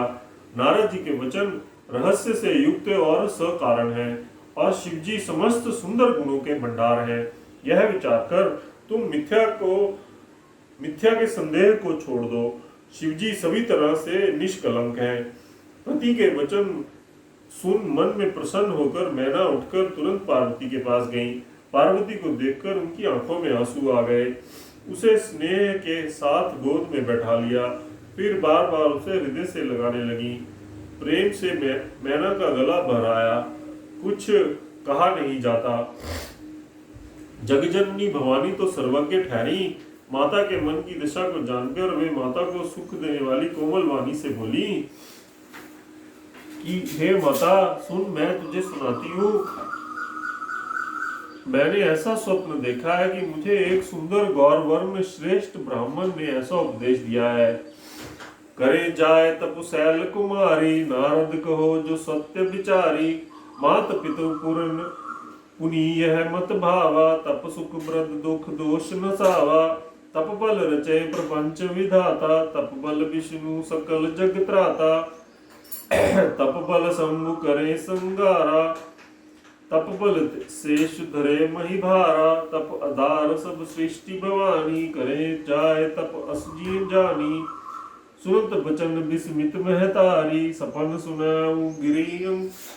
नारद जी के वचन रहस्य से युक्त और सकारण है, और शिवजी समस्त सुंदर गुणों के भंडार हैं। यह विचार कर तुम मिथ्या के संदेह को छोड़ दो। शिवजी सभी तरह से निष्कलंक हैं। पति के वचन सुन मन में प्रसन्न होकर मैना उठकर तुरंत पार्वती के पास गई। पार्वती को देखकर उनकी आंखों में आंसू आ गए। उसे स्नेह के साथ गोद में बैठा लिया, फिर बार बार उसे हृदय से लगाने लगी। प्रेम से मैना का गला भर आया, कुछ कहा नहीं जाता। जगजननी भवानी तो सर्वज्ञ ठहरी। माता के मन की दशा को जानकर वे माता को सुख देने वाली कोमल वाणी से बोली कि हे माता, सुन, मैं तुझे सुनाती हूँ। मैंने ऐसा स्वप्न देखा है कि मुझे एक सुंदर गौर वर्ण श्रेष्ठ ब्राह्मण ने ऐसा उपदेश दिया है। करे जाए तपशैल कुमारी, नारद कहो जो सत्य विचारी। मात पितु पुरन पुनि यह मत भावा, तप सुख व्रत दुख दोष न सावा। तप बल रचय प्रपंच विधाता, तप बल विष्णु सकल जग त्राता। तप बल शंभु करे संगारा, तप बल शेष धरे मही भारा। तप आधार सब सृष्टि भवानी, करे जाए तप अस जी जानी। सुनत बचन विस्मित महतारी, सपन सुनाऊं गिरि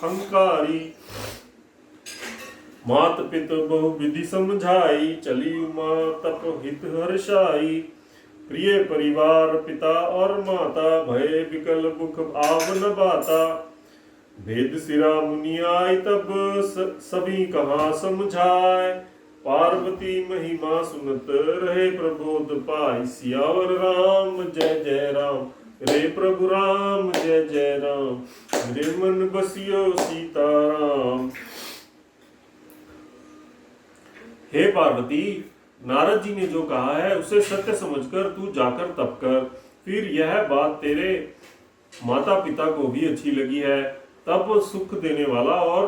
हंकारी। मात पित बहु विधि समझाई, चली उमा तप हित हर्षाई। प्रिय परिवार पिता और माता, भय विकल मुख आव न बाता। भेद सिरा मुनि आय तब, सभी कहा समझाए। पार्वती महिमा सुनत रहे प्रबोध पाई। सियावर राम जय जय राम, रे प्रभु राम जय जय राम, मेरे मन बसियो सीताराम। हे पार्वती, नारद जी ने जो कहा है उसे सत्य समझकर तू जाकर तप कर। फिर यह बात तेरे माता पिता को भी अच्छी लगी है। तप सुख देने वाला और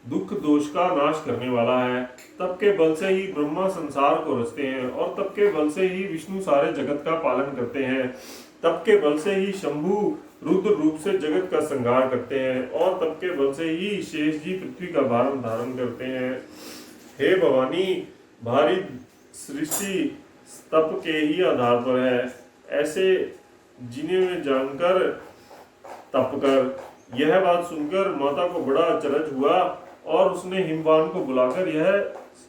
दुख दोष का नाश करने वाला है। तप के बल से ही ब्रह्मा संसार को रचते हैं और तप के बल से ही विष्णु सारे जगत का पालन करते हैं। तप के बल से ही शंभु रुद्र रूप से जगत का संहार करते हैं और तप के बल से ही शेष जी पृथ्वी का भार धारण करते हैं। हे भवानी, भारी सृष्टि तप के ही आधार पर है। ऐसे जिन्हें में जानकर तप कर। यह बात सुनकर माता को बड़ा अचरज हुआ और उसने हिमवान को बुलाकर यह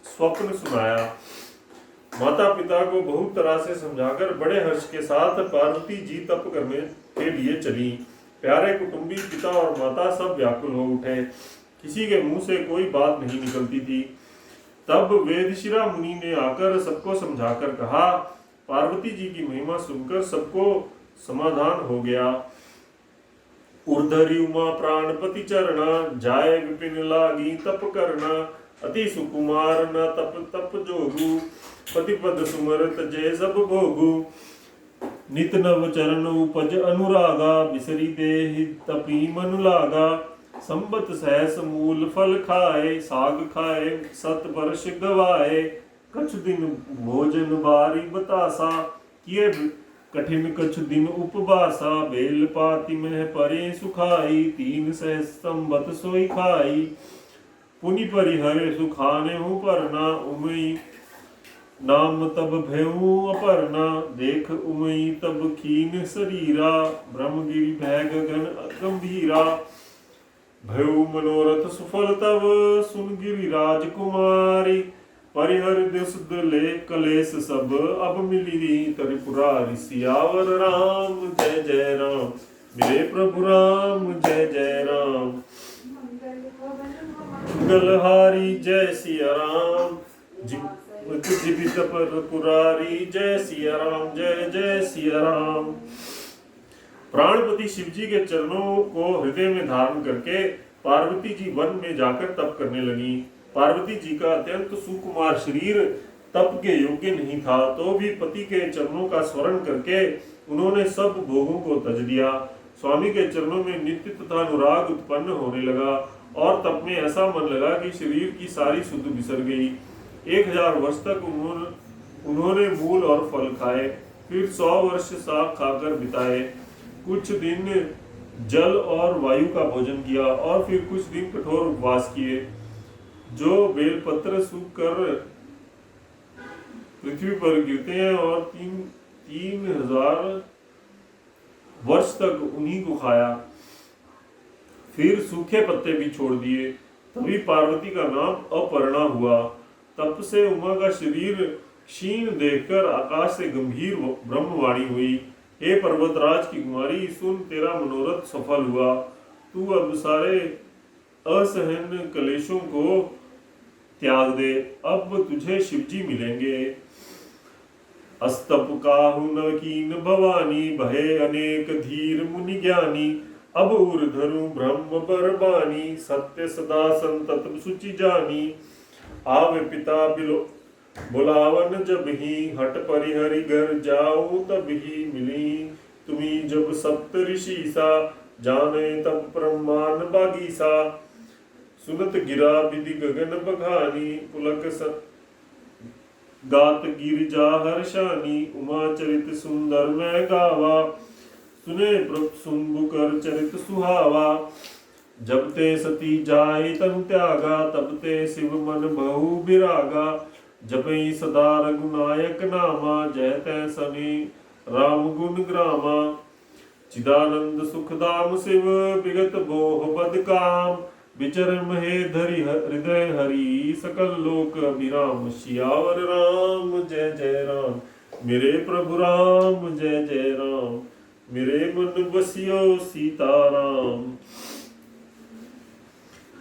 स्वप्न सुनाया। माता पिता को बहुत तरह से समझाकर बड़े हर्ष के साथ पार्वती जी तप करने के लिए चली। प्यारे कुटुंबी पिता और माता सब व्याकुल हो उठे। किसी के मुंह से कोई बात नहीं निकलती थी। तब वेदशिरा मुनि ने आकर सबको समझाकर कहा। पार्वती जी की महिमा सुनकर सबको समाधान हो गया। उर्धरी उमा प्राणपति चरणा, जाय विपिन लागी तप करना। अति सुकुमार न तप तप जोगु, पति पद सुमरत जय सब भोगु। नित नव चरण उपज अनुरागा, बिसरी देहि तपी मनु लागा। संबत सहस मूल फल खाए, साग खाए सत वर्ष गवाए। कछ दिन भोजन बारी बतासा, किए कठिन कछ दिन उपवासा। बेल पाति में परे सुखाई, तीन सहस संबत सोई खाई। पुनि परिहरे सुखाने हूँ परना, उमई नाम तब भयऊ अपर्णा। देख उमई तब खीन शरीरा, ब्रह्मगिरि भय गगन गंभीरा। भयऊ मनोरथ सुफल तब, सुन गिरिराज कुमारी। परिहर दिस ले कलेश सब, अब मिली त्रिपुरारी। सियावर राम जय जय राम, मेरे प्रभु राम जय जय राम। गलहारी जय सिया राम, जीवित पर पुरारी। जय सिया राम जय जय सिया राम। प्राणपति शिवजी के चरणों को हृदय में धारण करके पार्वती जी वन में जाकर तप करने लगी। पार्वती जी का अत्यंत सुकुमार शरीर तप के योग्य नहीं था, तो भी पति के चरणों का स्मरण करके उन्होंने सब भोगों को तज दिया। स्वामी के चरणों में नित्य तथा अनुराग उत्पन्न होने लगा और तप में ऐसा मन लगा कि शरीर की सारी सुध बिसर गई। 1000 वर्ष तक उन्होंने मूल और फल खाए, फिर 100 वर्ष साग खाकर बिताए। कुछ दिन जल और वायु का भोजन किया और फिर कुछ दिन कठोर उपवास किए। जो बेलपत्र सूख कर पृथ्वी पर गिरते हैं और 3000 वर्ष तक उन्हीं को खाया। फिर सूखे पत्ते भी छोड़ दिए। तभी पार्वती का नाम अपर्णा हुआ। तप से उमा का शरीर क्षीण देखकर आकाश से गंभीर ब्रह्मवाणी हुई। हे पर्वतराज की कुमारी, सुन तेरा मनोरथ सफल हुआ। तू अब सारे असहन कलेशों को त्याग दे, अब तुझे शिवजी मिलेंगे। अस्तप काहु न कीन भवानी, भय अनेक धीर मुनि ज्ञानी। अब उर्धरु ब्रह्म बरबानी, सत्य सदा संतत सुचि जानी। आवे पिता बिलो बुलावन जब ही, हट परिहरि घर जाऊं तब ही मिली। तुम्ही जब सप्त ऋषि सा, जाने तब ब्रह्मांड बागीसा। सुनत गिरा विधि गगन बखानी, पुलक गात गिरिजा हर्षानी। उमा चरित सुंदर मैं गावा, सुने प्रभ सुनबु कर चरित सुहावा। जब ते सती जाय तनु त्यागा, तब ते शिव मन बहु बिरागा। जपई सदा रघुनायक नामा, जय तै सने राम गुण ग्रामा। चिदानंद सुखदाम शिव, विगत बोह बद काम। विचर महे धरि हृदय हरि, सकल लोक अभिराम। सियावर राम जय जय राम, मेरे प्रभु राम जय जय राम। मेरे मन बसियो सीताराम।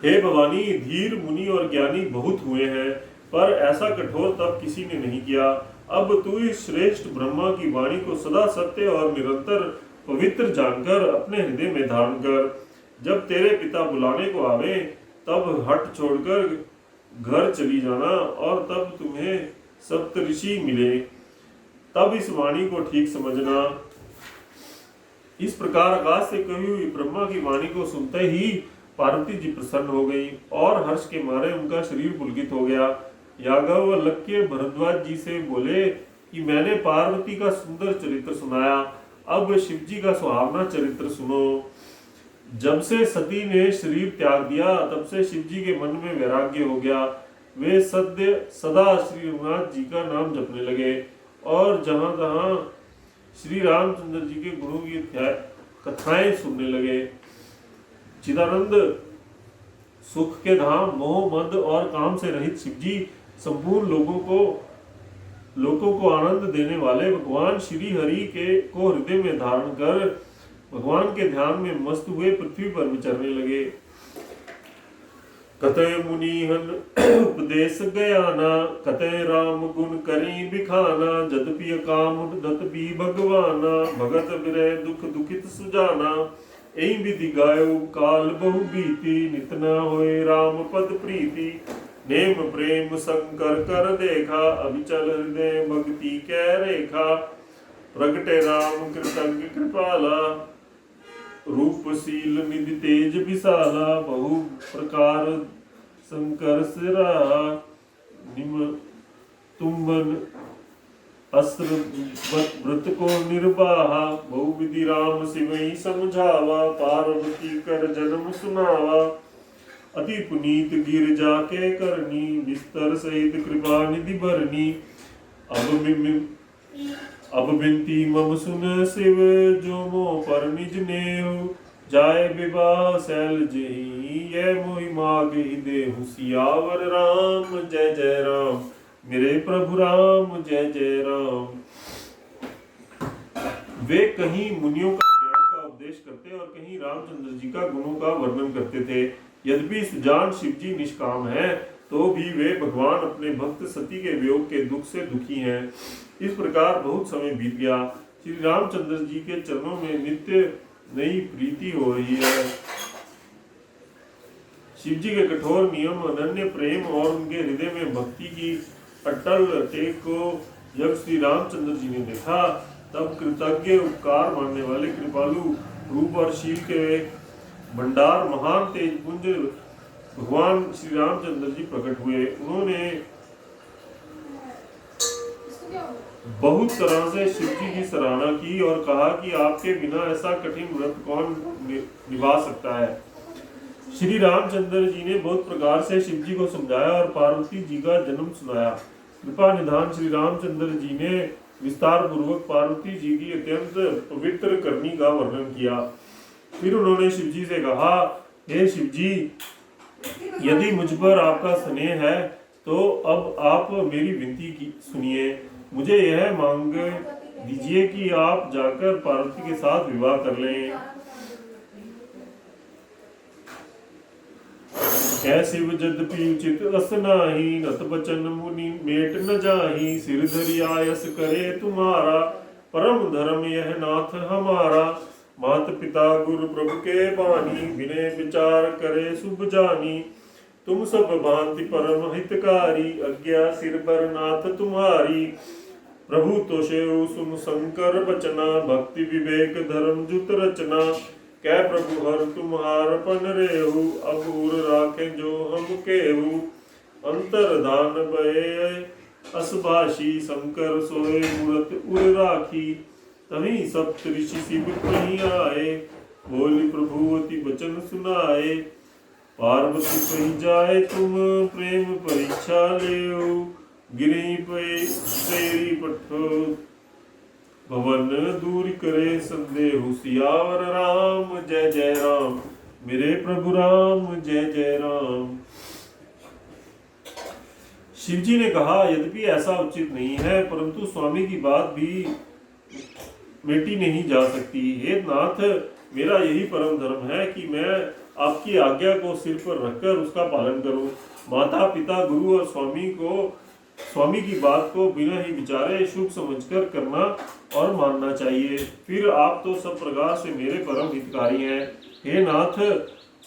हे भवानी, धीर मुनि और ज्ञानी बहुत हुए हैं, पर ऐसा कठोर तप किसी ने नहीं किया। अब तू इस श्रेष्ठ ब्रह्मा की वाणी को सदा सत्य और निरंतर पवित्र जानकर अपने हृदय में धारण कर। जब तेरे पिता बुलाने को आवे, तब हट छोड़कर घर चली जाना और तब तुम्हें सप्तऋषि मिले, तब इस वाणी को ठीक समझना। इस प्रकार आकाश से कही हुई ब्रह्मा की वाणी को सुनते ही पार्वती जी प्रसन्न हो गई और हर्ष के मारे उनका शरीर पुलकित हो गया। यादव लक्ष्य भरद्वाज जी से बोले कि मैंने पार्वती का सुंदर चरित्र सुनाया, अब शिव जी का सुहावना चरित्र सुनो। जब से सती ने शरीर त्याग दिया तब से शिव जी के मन में वैराग्य हो गया। वे सदा श्री रघुनाथ जी का नाम जपने लगे और जहां तहां श्री रामचंद्र जी के गुणों की कथाएं सुनने लगे। चिदानंद सुख के धाम मोह मद और काम से रहित शिव जी संपूर्ण लोगों को आनंद देने वाले भगवान श्री हरि के को हृदय में धारण कर भगवान के ध्यान में मस्त हुए पृथ्वी पर विचरने लगे। कतय मुनिहन उपदेश गयाना, कतय राम गुण करी बिखाना, जदपि काम दतपि भगवाना, भगत विरह दुख दुखित सुजाना। एहि विधि गायो काल बहु बीती, नित न होए राम पद प्रीति। नेम प्रेम शंकर कर देखा, अविचल हृदय भक्ति कै रेखा। प्रगटे राम कृतज्ञ कृपाला, रूपशील निधि तेज विशाला। बहु प्रकार शंकर सिरा, निम तुम्बन अस्त्र व्रत को निर्वाहा। बहु विधि राम सिवई समझावा, पार्वती कर जन्म सुनावा। अति पुनीत गिरजा के करनी, विस्तर सहित कृपा निधि भरनी। अब बिनती मम सुन शिव, जो मोह पर निज नेहु। जाय विवाह शैल जही, यह मोहि माग ही देहु। सियावर राम जय जय राम, मेरे प्रभु राम जय जय राम। वे कहीं मुनियों का ज्ञान का उपदेश करते और कहीं रामचंद्र जी का गुणों का वर्णन करते थे। यद्यपि सुजान शिव जी निष्काम है तो भी वे भगवान अपने भक्त सती के वियोग के दुख से दुखी हैं। इस प्रकार बहुत समय बीत गया। श्री रामचंद्र जी के चरणों में नित्य नई प्रीति हो रही है। शिव जी के कठोर नियम, अनन्य प्रेम और उनके हृदय में भक्ति की अटल टेक को जब श्री रामचंद्र जी ने देखा तब कृतज्ञ उपकार मानने वाले कृपालु रूप और शील के भंडार महान तेजपुंज भगवान श्री रामचंद्र जी प्रकट हुए। उन्होंने बहुत तरह से शिव जी की सराहना की और कहा कि आपके बिना ऐसा कठिन व्रत कौन निभा सकता है। श्री रामचंद्र जी ने बहुत प्रकार से शिव जी को समझाया और पार्वती जी का जन्म सुनाया। कृपा निधान श्री रामचंद्र जी ने विस्तार पूर्वक पार्वती जी की अत्यंत पवित्र करनी का वर्णन किया। फिर उन्होंने शिव जी से कहा, हे शिव जी, यदि मुझ पर आपका स्नेह है तो अब आप मेरी विनती की सुनिए। मुझे यह मांग दीजिए कि आप जाकर पार्वती के साथ विवाह कर लें। कह शिव जदपि उचित अस नाही, नत बचन मुनि मेट न जाही। सिर धरि आयस करे तुम्हारा, परम धर्म यह नाथ हमारा। मात पिता गुरु प्रभु के बानी, विनय विचार करे शुभ जानी। तुम सब भांति परम हितकारी, आज्ञा सिर पर नाथ तुम्हारी। प्रभु तो सेव सुन शंकर बचना, भक्ति विवेक धर्म जुत रचना। कै प्रभु हर तुम्हार पन रेहु, अब उर राखे जो हम केहु। अंतरधान भये असभाषी, शंकर सोए मूरत उर राखी। तभी सप्त ऋषि शिव कहीं आए, बोली प्रभुवती वचन सुनाए। पार्वती कही जाए तुम प्रेम परीक्षा लेओ, गिरी पे तेरी पठो भवन दूर करे संदेह। सियावर राम जय जय राम, मेरे प्रभु राम जय जय राम। शिव जी ने कहा, यद्यपि ऐसा उचित नहीं है परंतु स्वामी की बात भी मिटी नहीं जा सकती। हे नाथ, मेरा यही परम धर्म है कि मैं आपकी आज्ञा को सिर पर रखकर उसका पालन करूं। माता पिता गुरु और स्वामी की बात को बिना ही विचारे शुभ समझकर करना और मानना चाहिए। फिर आप तो सब प्रकार से मेरे परम हितकारी हैं। हे नाथ,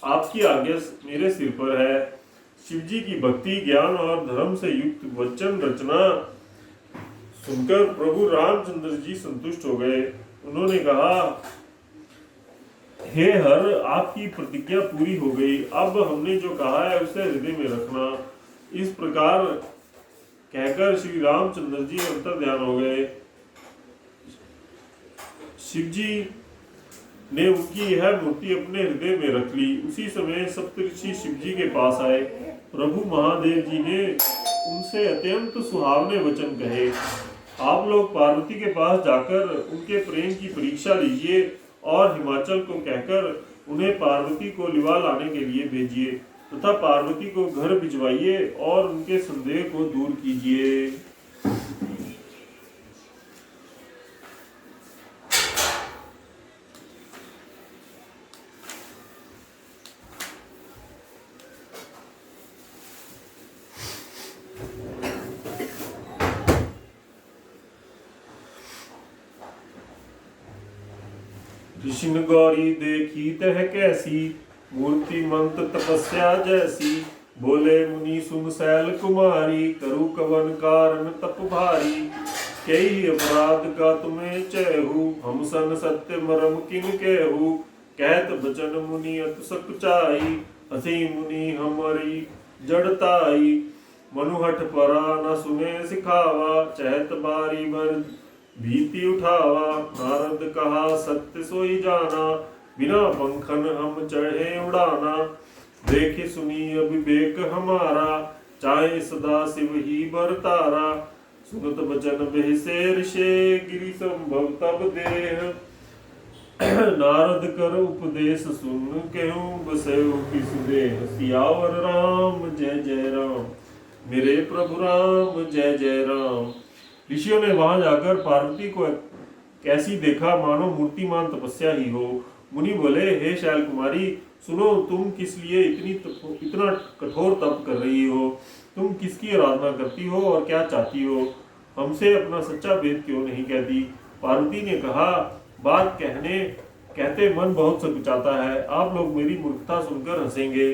आपकी आज्ञा मेरे सिर पर है। शिव जी की भक्ति ज्ञान और धर्म से युक्त वचन रचना सुनकर प्रभु रामचंद्र जी संतुष्ट हो गए। उन्होंने कहा, हे हर, आपकी प्रतिज्ञा पूरी हो गई। अब हमने जो कहा है उसे हृदय में रखना। इस प्रकार कहकर श्री रामचंद्र जी अंतर ध्यान हो गए। शिव जी ने उनकी यह मूर्ति अपने हृदय में रख ली। उसी समय सप्तऋषि शिव जी के पास आए। प्रभु महादेव जी ने उनसे अत्यंत सुहावने वचन कहे। आप लोग पार्वती के पास जाकर उनके प्रेम की परीक्षा लीजिए और हिमाचल को कहकर उन्हें पार्वती को लिवा लाने के लिए भेजिए तथा पार्वती को घर भिजवाइए और उनके संदेह को दूर कीजिए। ऋषिन गौरी देखी तह कैसी, मूर्ति मंत तपस्या जैसी। बोले मुनि सुन सैल कुमारी, करु कवन कारण तप भारी। कई अपराध का तुम्हें चहु, हम सन सत्य मरम किन कहु। कहत बचन मुनि अत सकुचाई, हसी मुनि हमारी जड़ताई। मनुहठ परा न सुने सिखावा, चहत बारी भर भीति उठावा। नारद कहा सत्य सोई जाना, बिना पंखन हम चढ़े उड़ाना। देखे सुनी अविवेक हमारा, चाहे सदा शिव ही बरतारा। सुनत बचन बेहसे ऋषे, गिरि संभव तब देह। नारद कर उपदेश सुन, कहूँ बसयो किस देह। सियावर राम जय जय राम, मेरे प्रभु राम जय जय राम। ऋषियों ने वहां जाकर पार्वती को कैसी देखा, मानो मूर्तिमान तपस्या ही हो। मुनि बोले, हे शैल कुमारी, सुनो, तुम किस लिए इतना कठोर तप कर रही हो? तुम किसकी आराधना करती हो और क्या चाहती हो? हमसे अपना सच्चा भेद क्यों नहीं कहती? पार्वती ने कहा, बात कहते मन बहुत सकुचाता है। आप लोग मेरी मूर्खता सुनकर हंसेंगे।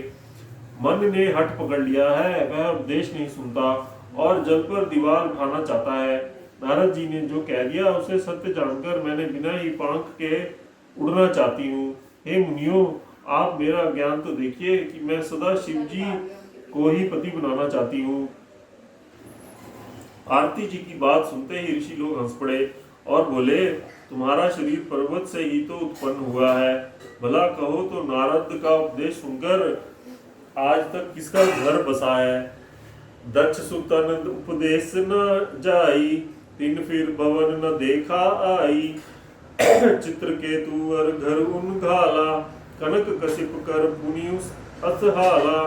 मन ने हठ पकड़ लिया है, वह उपदेश नहीं सुनता और जल पर दीवार उठाना चाहता है। नारद जी ने जो कह दिया उसे सत्य जानकर मैंने बिना ही पंख के उड़ना चाहती हूँ। हे मुनियों, आप मेरा ज्ञान तो देखिए कि मैं सदा शिव जी को ही पति बनाना चाहती हूँ। आरती जी की बात सुनते ही ऋषि लोग हंस पड़े और बोले, तुम्हारा शरीर पर्वत से ही तो उत्पन्न हुआ है। भला कहो तो नारद का उपदेश सुनकर आज तक किसका घर बसा है? दक्ष सुतन उपदेश न जाई, तिन फिर भवन न देखा आई। चित्रकेतु और घर उन घाला, कनक कशिप कर पुनि उस असहाला।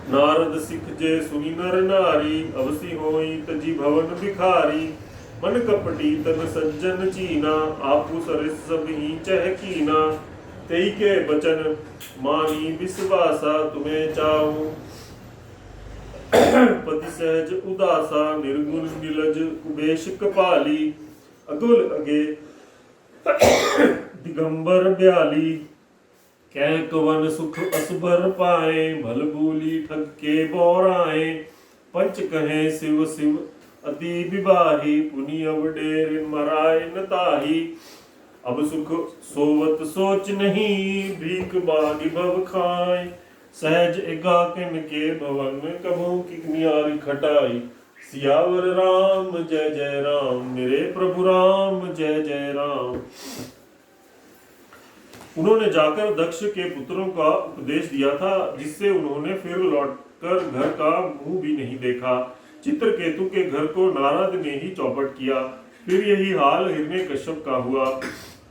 नारद सिख जे सुनी नर नारी, अवसी होई तजी भवन भिखारी। मन कपटी तन सज्जन चीना, आपु सरिस सब ही चहकीना। तेई के बचन मानी विश्वासा, तुम्हें चाहूं पति सहज उदासा। निर्गुण निलज कुबेश कपाली, अगुल अगे दिगंबर ब्याली। कह कवन सुख असबर पाए, भल भूली ठग के बोराए। पंच कहे शिव शिव अति विवाही, पुनि अब डेर मराय न ताही। अब सुख सोवत सोच नहीं, भीख मांगी भव खाए। सहज एकाकिन के भवन, कबहू किकनियारी खटाई। सियावर राम जय जय राम, मेरे प्रभु राम जय जय राम। उन्होंने जाकर दक्ष के पुत्रों का उपदेश दिया था, जिससे उन्होंने फिर लौटकर घर का मुंह भी नहीं देखा। चित्रकेतु के घर को नारद ने ही चौपट किया। फिर यही हाल हिरण्यकश्यप का हुआ।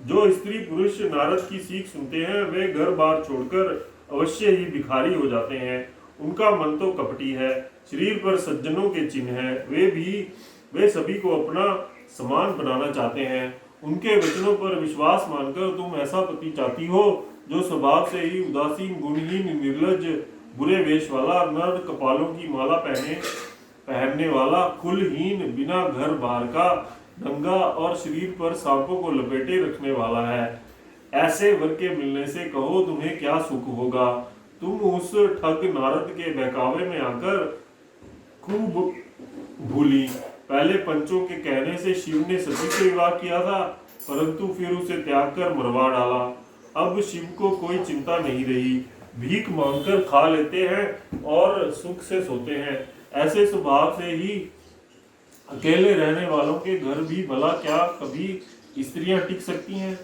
जो स्त्री पुरुष नारद की सीख सुनते हैं वे घर बार छोड़कर अवश्य ही भिखारी हो जाते हैं। उनका मन तो कपटी है, शरीर पर सज्जनों के चिन्ह हैं। वे सभी को अपना समान बनाना चाहते हैं। उनके वचनों पर विश्वास मानकर तुम ऐसा पति चाहती हो जो स्वभाव से ही उदासीन, गुणहीन, निर्लज, बुरे वेश वाला, नर कपालों की माला पहनने वाला, कुलहीन, बिना घर बार का, नंगा और शरीर पर सांपों को लपेटे रखने वाला है। ऐसे वर के मिलने से कहो तुम्हें क्या सुख होगा। तुम उस ठग नारद के बहकावे में आकर खूब भूली। पहले पंचों के कहने से शिव ने सती से विवाह किया था, परंतु फिर उसे त्याग कर मरवा डाला। अब शिव को कोई चिंता नहीं रही, भीख मांगकर खा लेते हैं और सुख से सोते हैं। ऐसे स्वभाव से ही अकेले रहने वालों के घर भी भला क्या कभी स्त्रियां टिक सकती हैं?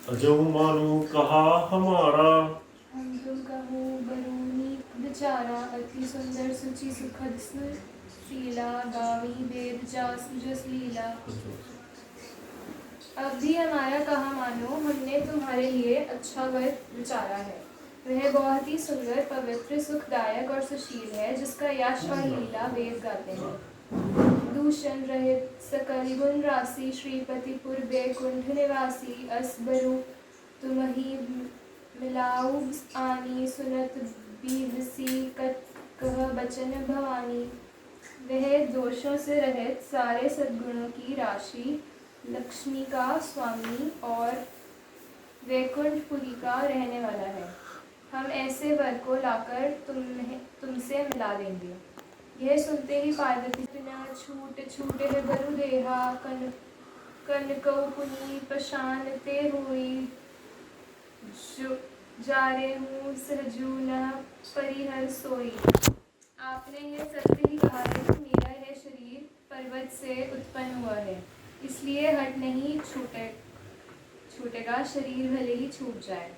अजहु मानु कहा हमारा, हम तुम कहो बरूनी बेचारा। अति सुंदर सुचि सुखद शीला, गावी वेद जास जस लीला। अब भी हमारा कहा मानो, हमने तुम्हारे लिए अच्छा वर विचारा है। वह बहुत ही सुंदर, पवित्र, सुखदायक और सुशील है, जिसका यश और लीला वेद गाते हैं। दूषण रहित सकल गुण राशि, श्रीपतिपुर बैकुंठ निवासी। असबरु तुम्हि मिलाऊ आनी, सुनत बीवसी कह बचन भवानी। वह दोषों से रहित, सारे सद्गुणों की राशि, लक्ष्मी का स्वामी और वैकुंठपुरी का रहने वाला है। हम ऐसे वर को लाकर तुमसे मिला देंगे। यह सुनते ही पार्वती बिना छूट छूटे है बरु देहा, कनकौ पुनि पशान ते हुई। जारे हूँ सहजू न परिहर सोई। आपने यह सत्य ही कहा है कि मेरा यह शरीर पर्वत से उत्पन्न हुआ है, इसलिए हट नहीं छूटेगा, शरीर भले ही छूट जाए।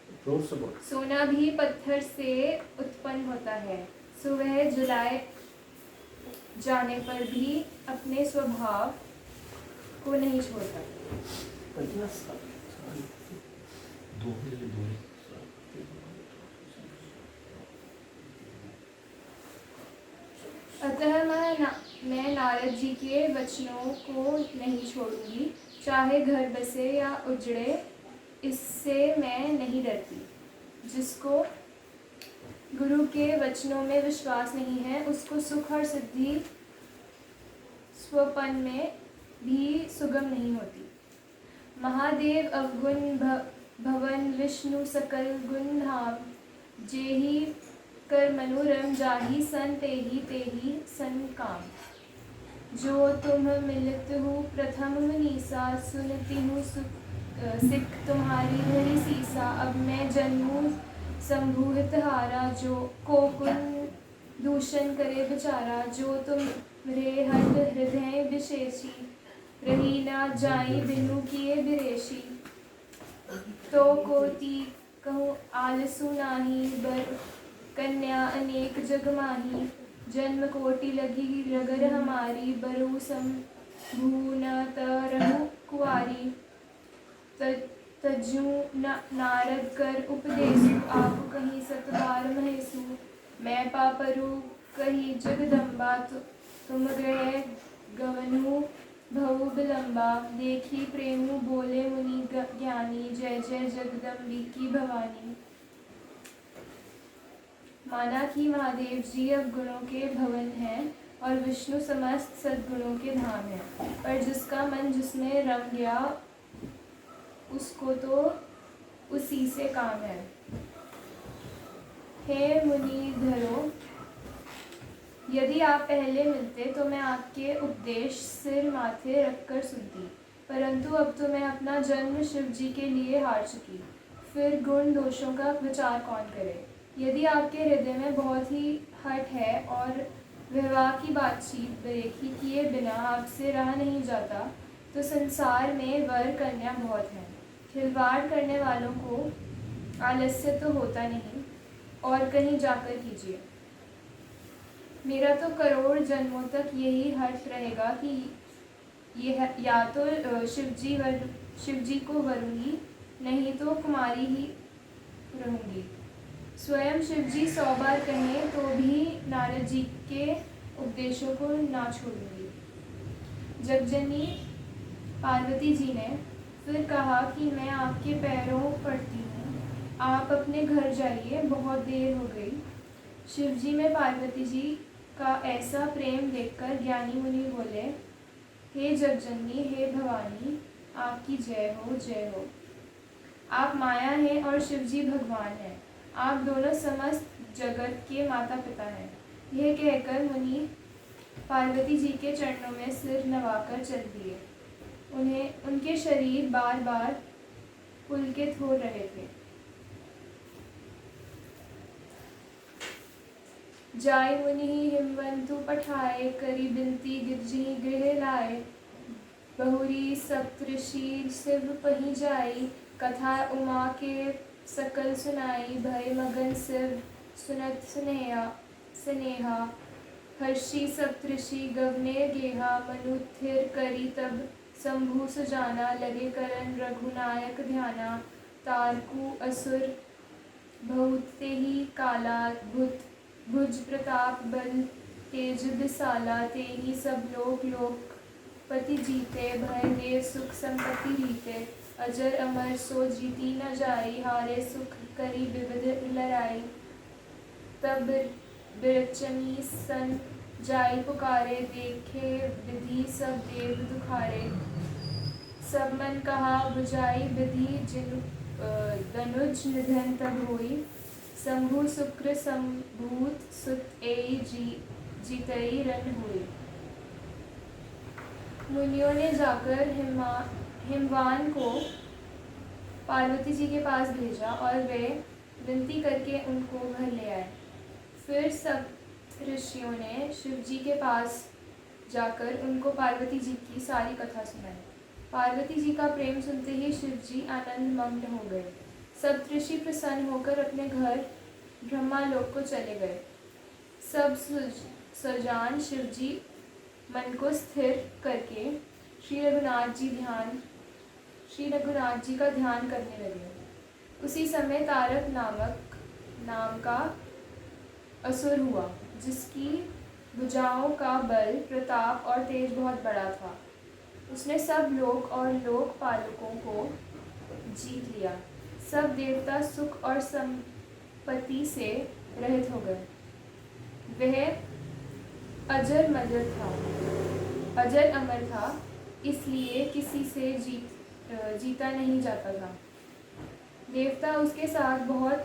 सोना भी पत्थर से उत्पन्न होता है, सो वह जलाए जाने पर भी अपने स्वभाव को नहीं छोड़ता। अतः मैं नारद जी के वचनों को नहीं छोड़ूंगी, चाहे घर बसे या उजड़े, इससे मैं नहीं डरती। जिसको गुरु के वचनों में विश्वास नहीं है, उसको सुख और सिद्धि स्वपन में भी सुगम नहीं होती। महादेव अवगुण भवन, विष्णु सकल गुण धाम। जेहि कर मनोरम, जाहि सन तेहि सन काम। जो तुम मिलित हो प्रथम मनीषा, सुनती हूँ सिख तुम्हारी धरी सीसा। अब मैं जन्मू संभूहित हारा, जो को कुन दूषण करे बेचारा। जो तुम रे हट हृदय विशेषी, रही ना जाई बिनु किए बिरेशी। तो कोटि कहूँ आलसु नाही, बर कन्या अनेक जग माही। जन्म कोटि लगी रगर हमारी, बरु संभू न तरहु कुआरी। तज्जू नारद कर उपदेशु, आप कहीं सतबार महेशु। मैं पापरु कही जगदम्बा, तुम गए गवनु भव विलंबा। देखी प्रेमु बोले मुनि ज्ञानी, जय जय जगदम्बिकी भवानी। माना कि महादेव जी अवगुणों के भवन हैं और विष्णु समस्त सद्गुणों के धाम है, पर जिसका मन जिसमें रम गया उसको तो उसी से काम है। हे मुनिधरो, यदि आप पहले मिलते तो मैं आपके उपदेश सिर माथे रखकर सुनती, परंतु अब तो मैं अपना जन्म शिव जी के लिए हार चुकी। फिर गुण दोषों का विचार कौन करे। यदि आपके हृदय में बहुत ही हठ है और विवाह की बातचीत बेखी किए बिना आपसे रहा नहीं जाता, तो संसार में वर कन्या बहुत हैं। खिलवाड़ करने वालों को आलस्य तो होता नहीं, और कहीं जाकर कीजिए। मेरा तो करोड़ जन्मों तक यही हठ रहेगा कि यह या तो शिव जी को वरूंगी, नहीं तो कुमारी ही रहूंगी। स्वयं शिव जी 100 बार कहें तो भी नारद जी के उपदेशों को ना छोड़ूंगी। जगजनी पार्वती जी ने फिर कहा कि मैं आपके पैरों पड़ती हूँ, आप अपने घर जाइए, बहुत देर हो गई। शिवजी में पार्वती जी का ऐसा प्रेम देखकर ज्ञानी मुनि बोले, हे जगजननी, हे भवानी, आपकी जय हो, जय हो। आप माया हैं और शिवजी भगवान हैं। आप दोनों समस्त जगत के माता पिता हैं। यह कहकर मुनि पार्वती जी के चरणों में सिर नवाकर चल दिए। उनके शरीर बार बार पुलकित हो रहे थे। जाय मुनि हिमवंतु पठाए, करी बिनती गिरजी गृह लाए। बहुरी सप्तऋषि शिव पही जाई, कथा उमा के सकल सुनाई। भय मगन शिव सुनत स्नेहा, हर्षि सप्तऋषि गगने गेहा। मनु थिर करी तब शंभु सुजाना, लगे करन रघुनायक ध्याना। तारकु असुर बहुत तेहि काला, भुज प्रताप बल तेज बिसाला। तेहि सब लोकपति जीते, भय देव सुख संपत्ति रीते। अजर अमर सो जीती न जाई, हारे सुख करी विविध लड़ाई। तब बिरचनी सन जाई पुकारे, देखे विधि सब देव दुखारे। सब मन कहा बुझाई विधि, जिन दनुज निधन तब होई। शंभु शुक्र संभूत सुत एई, जीतई रन हुई। मुनियों ने जाकर हिमवान को पार्वती जी के पास भेजा और वे विनती करके उनको घर ले आए। फिर सब ऋषियों ने शिव जी के पास जाकर उनको पार्वती जी की सारी कथा सुनाई। पार्वती जी का प्रेम सुनते ही शिव जी आनंद मग्न हो गए। सप्तऋषि प्रसन्न होकर अपने घर ब्रह्मालोक को चले गए। सब सजान शिव जी मन को स्थिर करके श्री रघुनाथ जी का ध्यान करने लगे। उसी समय तारक नाम का असुर हुआ, जिसकी भुजाओं का बल, प्रताप और तेज बहुत बड़ा था। उसने सब लोक और लोकपालकों को जीत लिया। सब देवता सुख और संपत्ति से रहित हो गए। वह अजर अमर था, इसलिए किसी से जीता नहीं जाता था। देवता उसके साथ बहुत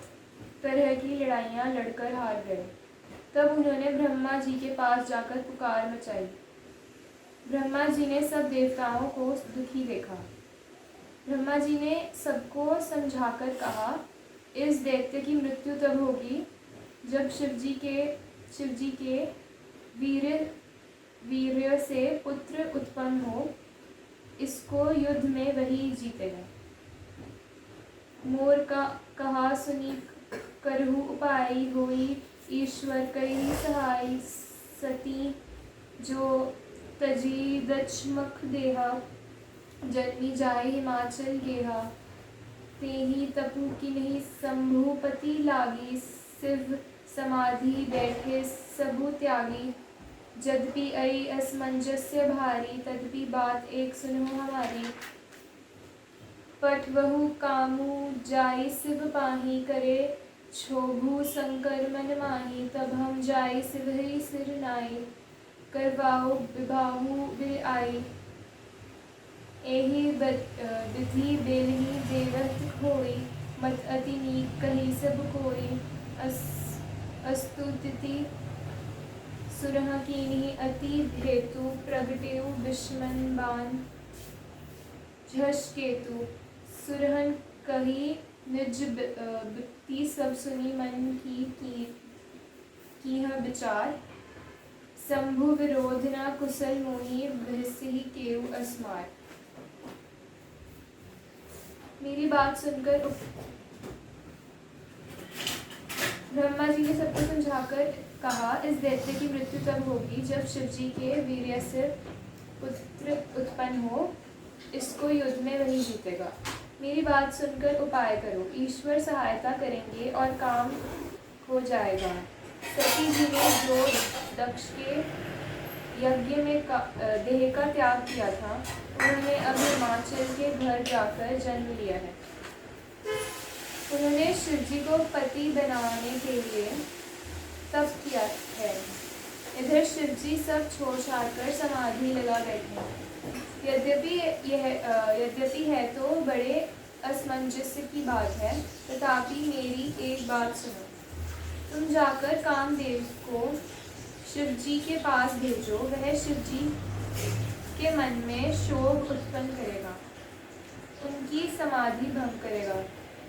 तरह की लड़ाइयाँ लड़कर हार गए। तब उन्होंने ब्रह्मा जी के पास जाकर पुकार मचाई। ब्रह्मा जी ने सब देवताओं को दुखी देखा। ब्रह्मा जी ने सबको समझाकर कहा, इस दैत्य की मृत्यु तब होगी जब शिव जी के वीर्य से पुत्र उत्पन्न हो। इसको युद्ध में वही जीतेगा। मोर का कहा सुनी करहु उपाय, होई ईश्वर कई सहाय। सती जो तजी दक्षमख देहा, जन्मी जाय हिमाचल गेहा। तेहि तपु किन्हि शंभुपति लागी, शिव समाधि बैठे सबु त्यागी। यद्यपि अई असमंजस्य भारी, तदपि बात एक सुनो हमारी। पठवहु कामु जाई शिव पाही, करे क्षोभु शंकर मन माही। तब हम जाई शिवहरि सिर नाई, करवाओ विभाहु बिल आई। एहि विधि बेलहि देवत होई, मत अति नीक कही सब कोई। अस्तुति सुरह कीन्हि अति हेतु, प्रगटेउ बिस्मन बान झस केतु। सुरहन कही निज बिपति, सब सुनी मन कीन्ह विचार। शंभु विरोध न कुशल मोहि, बहसिहि केउ अस्मार। मेरी बात सुनकर ब्रह्मा जी ने सबको समझाकर कहा, इस दैत्य की मृत्यु तब होगी जब शिव जी के वीर्य से पुत्र उत्पन्न हो। इसको युद्ध में वही जीतेगा। मेरी बात सुनकर उपाय करो, ईश्वर सहायता करेंगे और काम हो जाएगा। सती जी ने जो दक्ष के यज्ञ में देह का त्याग किया था, उन्होंने अब हिमाचल के घर जाकर जन्म लिया है। उन्होंने शिवजी को पति बनाने के लिए तप किया है। इधर शिवजी सब छोड़ छाड़ कर समाधि लगा बैठे हैं। यद्यपि है तो बड़े असमंजस्य की बात है, तथापि मेरी एक बात सुनो। तुम जाकर कामदेव को शिवजी के पास भेजो, वह शिवजी के मन में शोभ उत्पन्न करेगा, उनकी समाधि भंग करेगा।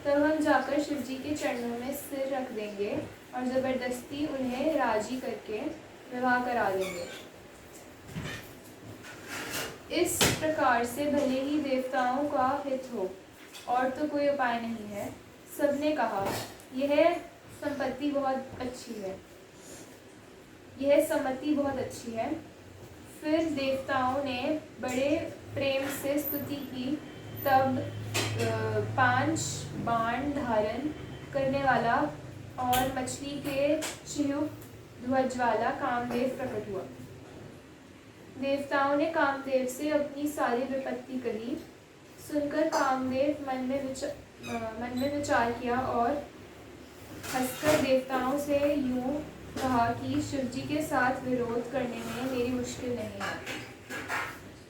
तब हम जाकर शिवजी के चरणों में सिर रख देंगे और जबरदस्ती उन्हें राजी करके विवाह करा देंगे। इस प्रकार से भले ही देवताओं का हित हो, और तो कोई उपाय नहीं है। सबने कहा, यह सम्मति बहुत अच्छी है। फिर देवताओं ने बड़े प्रेम से स्तुति की। तब 5 बाण धारण करने वाला और मछली के चिहुक ध्वज वाला कामदेव प्रकट हुआ। देवताओं ने कामदेव से अपनी सारी विपत्ति कही। सुनकर कामदेव मन में विचार किया और हंसकर देवताओं से यूं कहा कि शिवजी के साथ विरोध करने में मेरी मुश्किल नहीं है।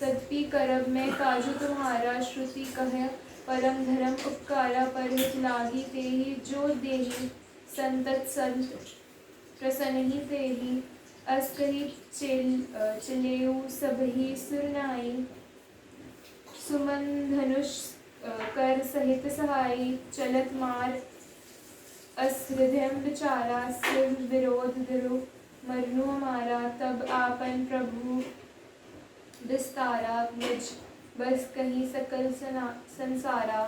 तदपि करब में काजू तुम्हारा, श्रुति कह परम धर्म उपकारा, परहित लागी तेहि जो देहि, संतत संत प्रसन्न ही तेहि, अस कही चलेऊ सबहि सुरनाई, सुमन धनुष कर सहित सहाई, चलत मार अस हृदय विचारा, शिव विरोध दिरु मरनु हमारा, तब आपन प्रभु विस्तारा, निज बस कहीं सकल संसारा,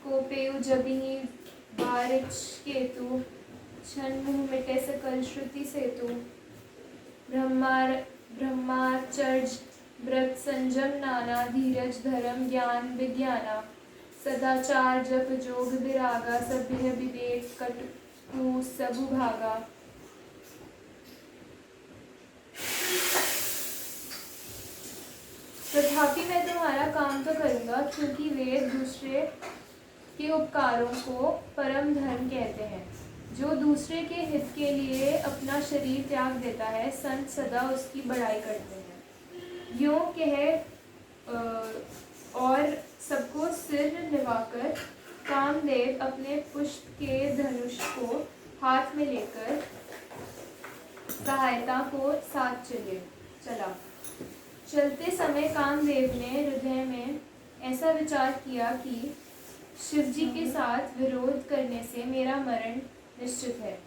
को पेउ जबिहि बारिच केतु, क्षण मुँह मिटे सकल श्रुति सेतु, ब्रह्माचर्य व्रत संजम नाना, धीरज धर्म ज्ञान विज्ञाना, सदाचार जप जोग विरागा, सभ्य विवेक कटु सबु भागा। तथापि मैं तुम्हारा काम तो करूँगा, क्योंकि वेद दूसरे के उपकारों को परम धर्म कहते हैं। जो दूसरे के हित के लिए अपना शरीर त्याग देता है, संत सदा उसकी बड़ाई करते हैं। यूं कह और सबको सिर निभाकर कामदेव अपने पुष्प के धनुष को हाथ में लेकर सहायता को साथ चला। चलते समय कामदेव ने हृदय में ऐसा विचार किया कि शिवजी के साथ विरोध करने से मेरा मरण निश्चित है।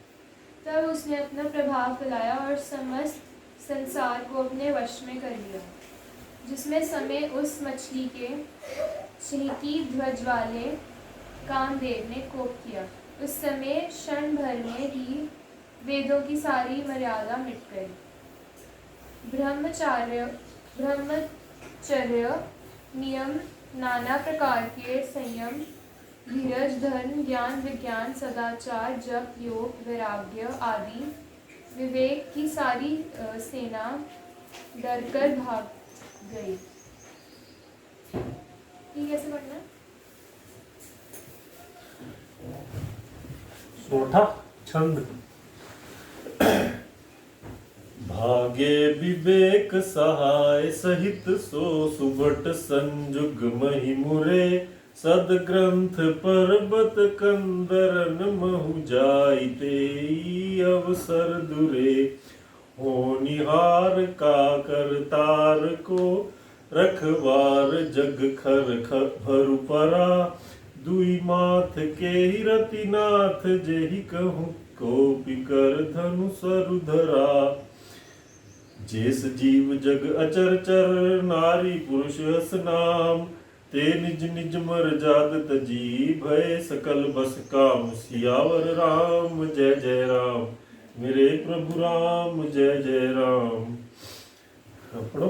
तब उसने अपना प्रभाव फैलाया और समस्त संसार को अपने वश में कर लिया। जिसमें समय उस मछली के छिहकी ध्वज वाले कामदेव ने कोप किया, उस समय क्षण भर में ही वेदों की सारी मर्यादा मिट गई। ब्रह्मचर्य नियम, नाना प्रकार के संयम, धीरज धर्म ज्ञान विज्ञान, सदाचार जप योग वैराग्य आदि विवेक की सारी सेना डरकर भाग गई। ये कैसे पढ़ना है? सोठा छंद। भागे विवेक सहाय सहित सो सुभट संजुग महिमुरे, सदग्रंथ पर्वत कंदरन महु जाइते अवसर दुरे, होनिहार का करतार को रखवार जग खर भरु परा, दुई माथ के रतिनाथ जेहि कहूँ कोपि कर धनु सरुधरा, जेस जीव जग अचर चर नारी पुरुष हस नाम, ते निज निज मर जात तजी भय सकल बस काम, सियावर राम जय जय राम, मेरे प्रभु राम जय जय राम। पढ़ो।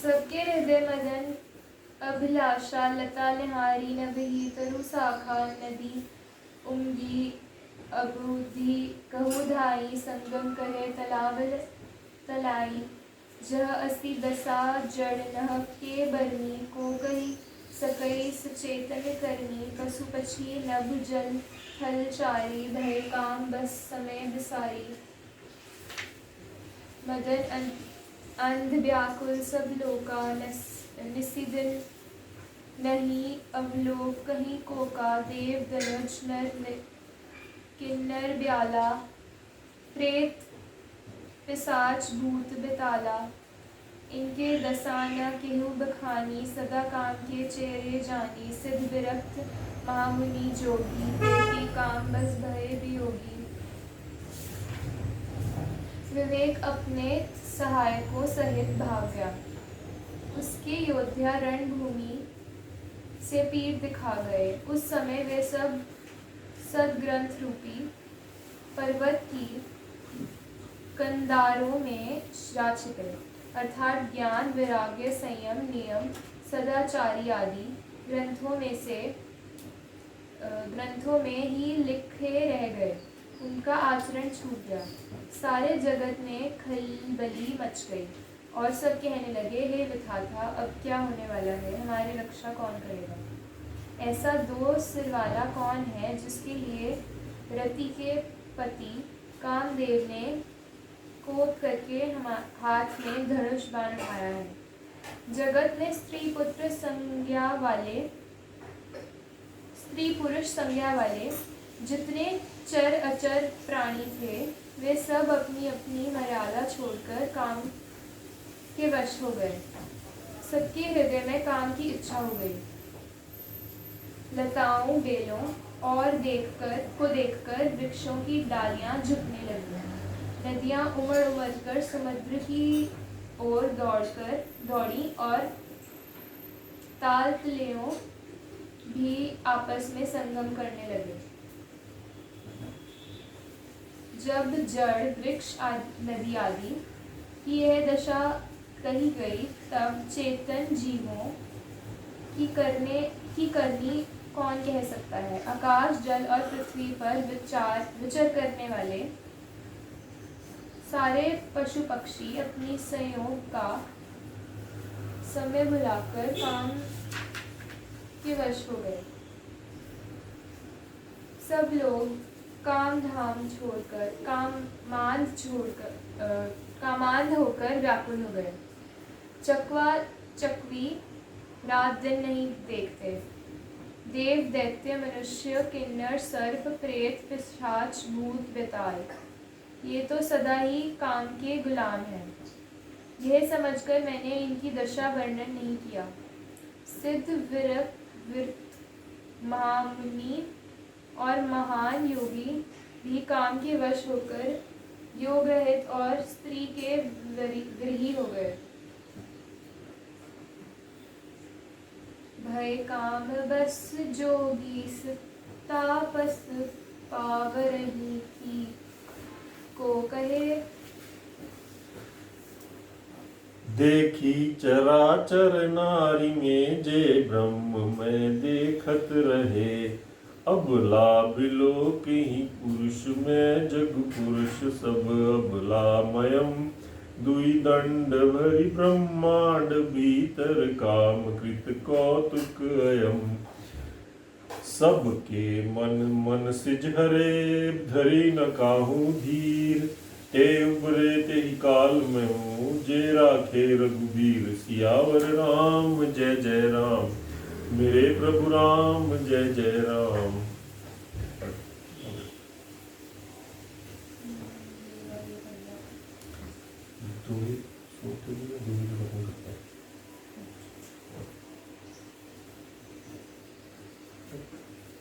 सबके हृदय मदन अभिलाषा, लता निहारी नभहि तरु शाखा, नदी उमगी अबुधि कहु धाई, संगम करे तलावल तलाई, जह असी दशा जड़ नह के बरनी को कही सकई सचेतन करनी पशु पक्षी नभ जल थल चारी भय काम बस समय बिसारी मदन अंध व्याकुल सब लोका निसिदिन नहीं अवलोक कहीं कोका देव दनुज नर किन्नर ब्याला प्रेत पिशाच भूत बेताला इनके दसाना केहू बखानी सदा काम के चेहरे जानी सिद्ध विरक्त महामुनि जोगी देती काम बस भय वियोगी। विवेक अपने सहायकों सहित भाग गया। उसके योद्धा रणभूमि से पीर दिखा गए। उस समय वे सब सदग्रंथ रूपी पर्वत की कंधारों में जा छिपे अर्थात ज्ञान वैराग्य संयम नियम सदाचारी आदि ग्रंथों में ही लिखे रह गए। उनका आचरण छूट गया। सारे जगत में खलबली मच गई और सब कहने लगे, हे विधाता, अब क्या होने वाला है? हमारी रक्षा कौन करेगा? ऐसा दो सिर वाला कौन है जिसके लिए रति के पति कामदेव ने कोप करके हाथ में धनुष बाण उठाया है। जगत में स्त्री पुरुष संज्ञा वाले जितने चर अचर प्राणी थे वे सब अपनी अपनी मर्यादा छोड़कर काम के वश हो गए। सबके हृदय में काम की इच्छा हो गई। लताओं बेलों और देखकर वृक्षों की डालियां झुकने लगी। नदियां उमड़ कर समुद्र की ओर दौड़ी और ताल तलैयों भी आपस में संगम करने लगे। जब जड़ वृक्ष नदी आदि की यह दशा कही गई तब चेतन जीवों की करनी कौन कह सकता है? आकाश जल और पृथ्वी पर विचर करने वाले सारे पशु पक्षी अपनी संयोग का समय बुलाकर काम के वश हो गए। सब लोग कामांध होकर व्याकुल हो गए। चकवी रात दिन नहीं देखते। देव दैत्य मनुष्य किन्नर सर्प प्रेत पिशाच भूत बेताल ये तो सदा ही काम के गुलाम हैं। यह समझकर मैंने इनकी दशा वर्णन नहीं किया। सिद्ध विरक्त महामुनि और महान योगी भी काम के वश होकर योग रहित और स्त्री के विरही हो गए। भय काम बस जोगी तापस पावरही की को कहे। देखी चराचर नारी में जे ब्रह्म में देखत रहे। अबला बिलोक ही पुरुष में जग पुरुष सब अबलामयम। दुई दंड भरी ब्रह्मांड भीतर काम कृत कौतुक अयम। सबके मन सिज हरे धरी न काहू धीर। ते उबरे ते ही काल में हूँ जे राखे रघुबीर। सियावर राम जय जय राम मेरे प्रभु राम जय जय राम।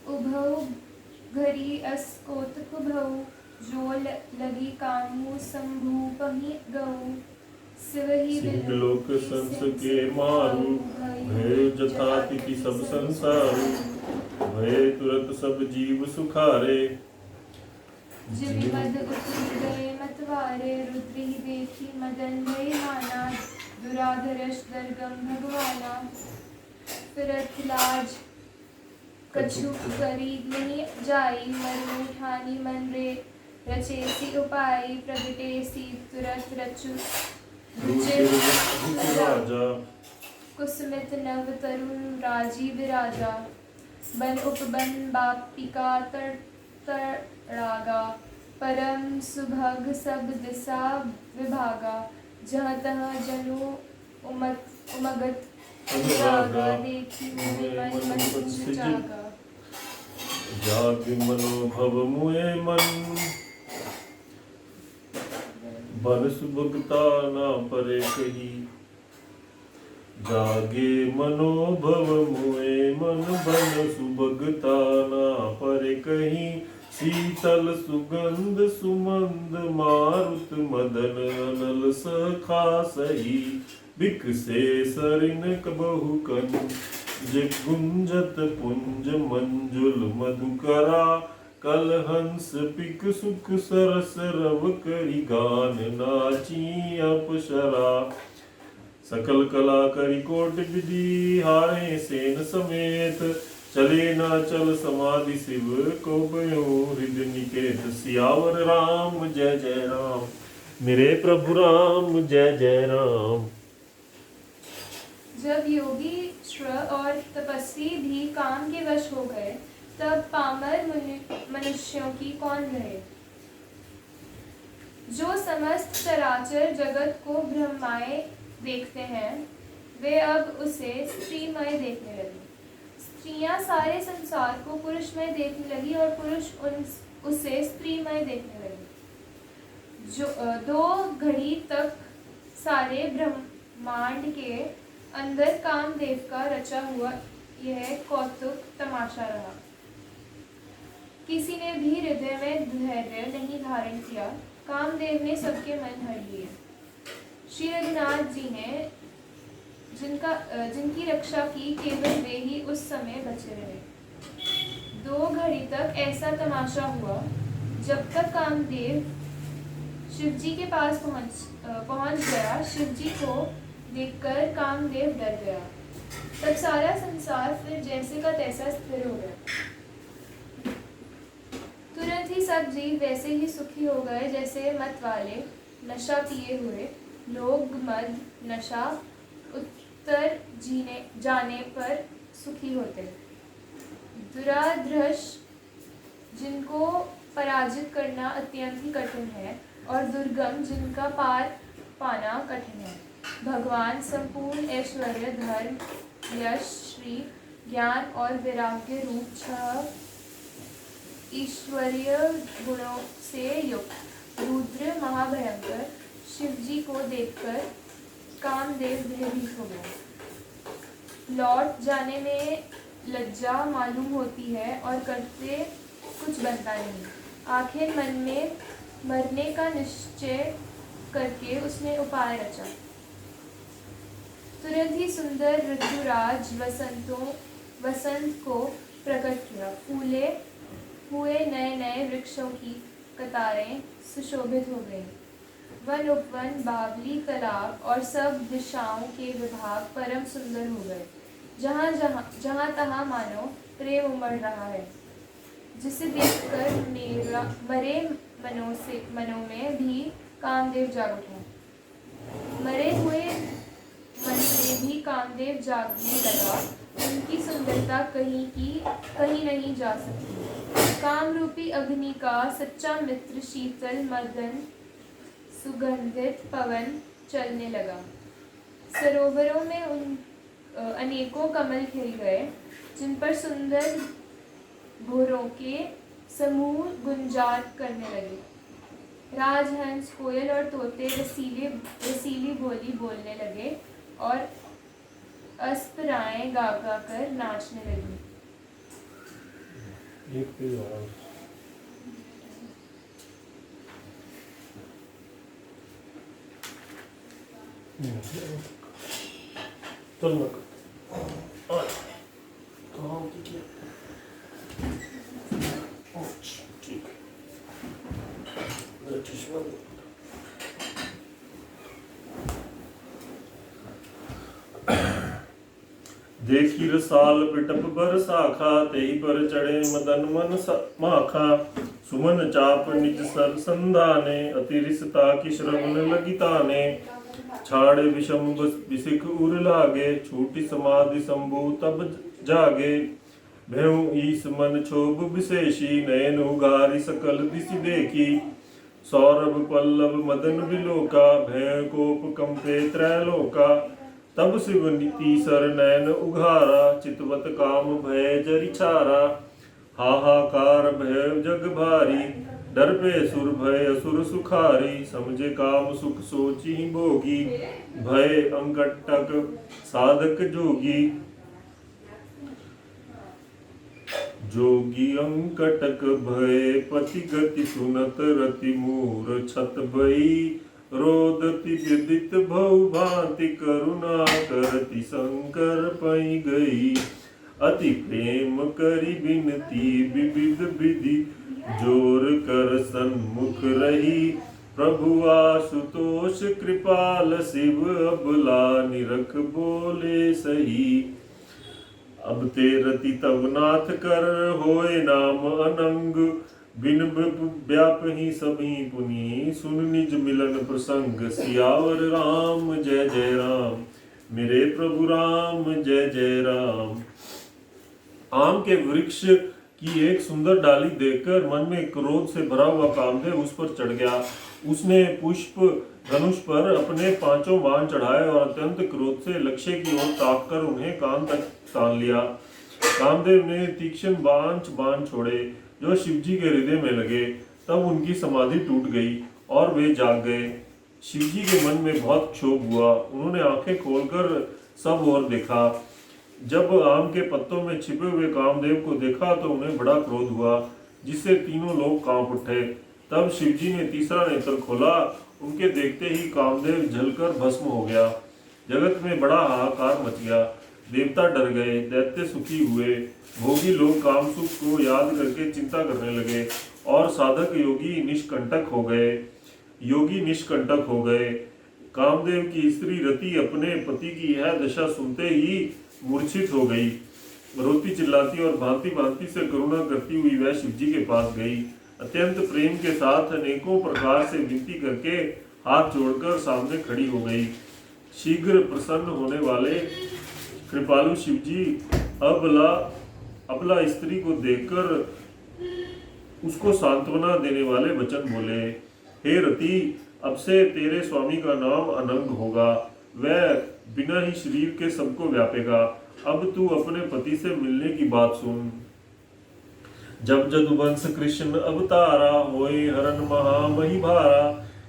उभौ घरी अस कौतुक भऊ जो लगी कामू संभूपहि गऊ। सिंहलोक संस के मारू भय जथातिथि सब संसारू। भय तुरत सब जीव सुखारे। जिवि मद उतुर गए मतवारे। रुद्र ही देखी मदन भय माना। दुराधरष दरगम भगवाना। फिरत लाज कछु करी नहीं जाई। मरमु ठानी मन रे रचेसी उपाय। प्रगटेसी तुरत रुचिर राजा कुसुमित नव तरुण राजीव राजा बन उपबन बापिका तड़ागा परम सुभग सब दिशा विभागा जहाँ तहाँ जनु उमगत अनुरागा देखी मोहि मन मंजुल जागा जाग मनोभव मुए मन बन सुभगता ना परे कही जागे मनोभव मुए मन बन सुभगता ना परे कहीं शीतल सुगंध सुमंद मारुत मदन अनल सखा सही बिक से सरिन कबहु कन गुंजत पुंज मंजुल मधुकरा कल हंस पिक सुख सरस रव करी गान नाची अपशरा सकल कला करी कोट विधि हारे सेन समेत चले ना चल समाधि शिव को भयो हृदय निकेत सियावर राम जय जय राम मेरे प्रभु राम जय जय राम। जब योगी श्र और तपस्वी भी काम के वश हो गए तब पामर मनुष्यों की कौन रहे। जो समस्त चराचर जगत को ब्रह्माय देखते हैं वे अब उसे स्त्रीमय देखने लगे। स्त्रियां सारे संसार को पुरुषमय देखने लगी और पुरुष उसे स्त्रीमय देखने लगे। जो 2 घड़ी तक सारे ब्रह्मांड के अंदर कामदेव का रचा हुआ यह कौतुक तमाशा रहा। किसी ने भी हृदय में धैर्य नहीं धारण किया। कामदेव ने सबके मन हर लिए। श्री रघुनाथ जी ने जिनकी रक्षा की केवल वे ही उस समय बचे रहे। 2 घड़ी तक ऐसा तमाशा हुआ जब तक कामदेव शिवजी के पास पहुंच गया। शिवजी को देखकर कामदेव डर गया। तब सारा संसार फिर जैसे का तैसा स्थिर हो गया। तुरंत ही सब जीव वैसे ही सुखी हो गए जैसे मत वाले नशा पिए हुए लोग मद नशा उत्तर जाने पर सुखी होते। दुराधर्ष जिनको पराजित करना अत्यंत ही कठिन है और दुर्गम जिनका पार पाना कठिन है। भगवान संपूर्ण ऐश्वर्य धर्म यश श्री ज्ञान और वैराग्य रूप 6 ईश्वरीय गुणों से युक्त रुद्र महाभयंकर शिवजी को देखकर कामदेव भयभीत हो गए। लौट जाने में लज्जा मालूम होती है और करते कुछ बनता नहीं। आखिर मन में मरने का निश्चय करके उसने उपाय रचा। तुरंत ही सुंदर ऋतुराज वसंत को प्रकट किया। फूले हुए नए नए वृक्षों की कतारें सुशोभित हो गईं। वन उपवन बावली तालाब और सब दिशाओं के विभाग परम सुंदर हो गए। जहाँ तहाँ मानो प्रेम उमड़ रहा है, जिसे देखकर मरे मनों में भी कामदेव जाग उठा। मरे हुए मन में भी कामदेव जागने लगा। उनकी सुंदरता कहीं नहीं जा सकती। काम रूपी अग्नि का सच्चा मित्र शीतल मदन सुगंधित पवन चलने लगा। सरोवरों में अनेकों कमल खिल गए, जिन पर सुंदर भौरों के समूह गुंजार करने लगे। राजहंस कोयल और तोते रसीली बोली बोलने लगे और अस्पराएं गा गा कर नाचने लगी। देखी रसाल पिटप बर साखा तेहि पर चढ़े मदन मन माखा। सुमन चाप निज सर संधाने अति रिसता की श्रवण लगी ताने। छाड़े विषम विसिख उर लागे, छूटी समाधि शंभु तब जागे। भयउ ईस मन क्षोभ विशेषी, नयन उगारी सकल दिशि देखी। सौरभ पल्लव मदन विलोका, भय कोप कंपे त्रैलोका। तब शिव तीसर नयन उघारा, चितवत काम भय जरि छारा। हाहाकार भय जग भारी, डर पे सुर भय असुर सुखारी। समझे काम सुख सोची भोगी, भय अंकटक साधक जोगी। जोगी अंकटक भय पति गति, सुनत रति मूर छत भई। रोदति विदित भव भांति, करुणा करति शंकर पै गई। अति प्रेम करि बिनती, विविध विधि जोर कर सन्मुख रही। प्रभु आशुतोष कृपाल शिव, अबला निरख बोले सही। अब ते रति तब नाथ कर, होए नाम अनंग। बिन व्यापहि सभी पुनि, सुन निज मिलन प्रसंग। सियावर राम जय जय राम, मेरे प्रभु राम जय जय राम। आम के वृक्ष की एक सुंदर डाली देखकर मन में क्रोध से भरा हुआ कामदेव उस पर चढ़ गया। उसने पुष्प धनुष पर अपने पांचों बाण चढ़ाए और अत्यंत क्रोध से लक्ष्य की ओर ताककर उन्हें कान तक तान लिया। कामदेव ने तीक्ष्ण बाण छोड़े जो शिवजी के हृदय में लगे। तब उनकी समाधि टूट गई और वे जाग गए। शिवजी के मन में बहुत क्षोभ हुआ। उन्होंने आंखें खोलकर सब ओर देखा। जब आम के पत्तों में छिपे हुए कामदेव को देखा तो उन्हें बड़ा क्रोध हुआ, जिससे तीनों लोग कांप उठे। तब शिवजी ने तीसरा नेत्र खोला। उनके देखते ही कामदेव जलकर भस्म हो गया। जगत में बड़ा हाहाकार मच गया। देवता डर गए, दैत्य सुखी हुए। भोगी लोग काम सुख को याद करके चिंता करने लगे और साधक योगी निष्कंटक हो गए। कामदेव की स्त्री रति अपने पति की यह दशा सुनते ही मूर्छित हो गई। रोती चिल्लाती और भांति भांति से करुणा करती हुई वह शिवजी के पास गई। अत्यंत प्रेम के साथ अनेकों प्रकार से विनती करके हाथ जोड़कर सामने खड़ी हो गई। शीघ्र प्रसन्न होने वाले कृपालु शिवजी अबला स्त्री को देखकर उसको सांत्वना देने वाले वचन बोले। हे रति, अब से तेरे स्वामी का नाम अनंग होगा। वह बिना ही शरीर के सबको व्यापेगा। अब तू अपने पति से मिलने की बात सुन। जब जदुवंश कृष्ण अवतारा, होए हरन महामही भारा।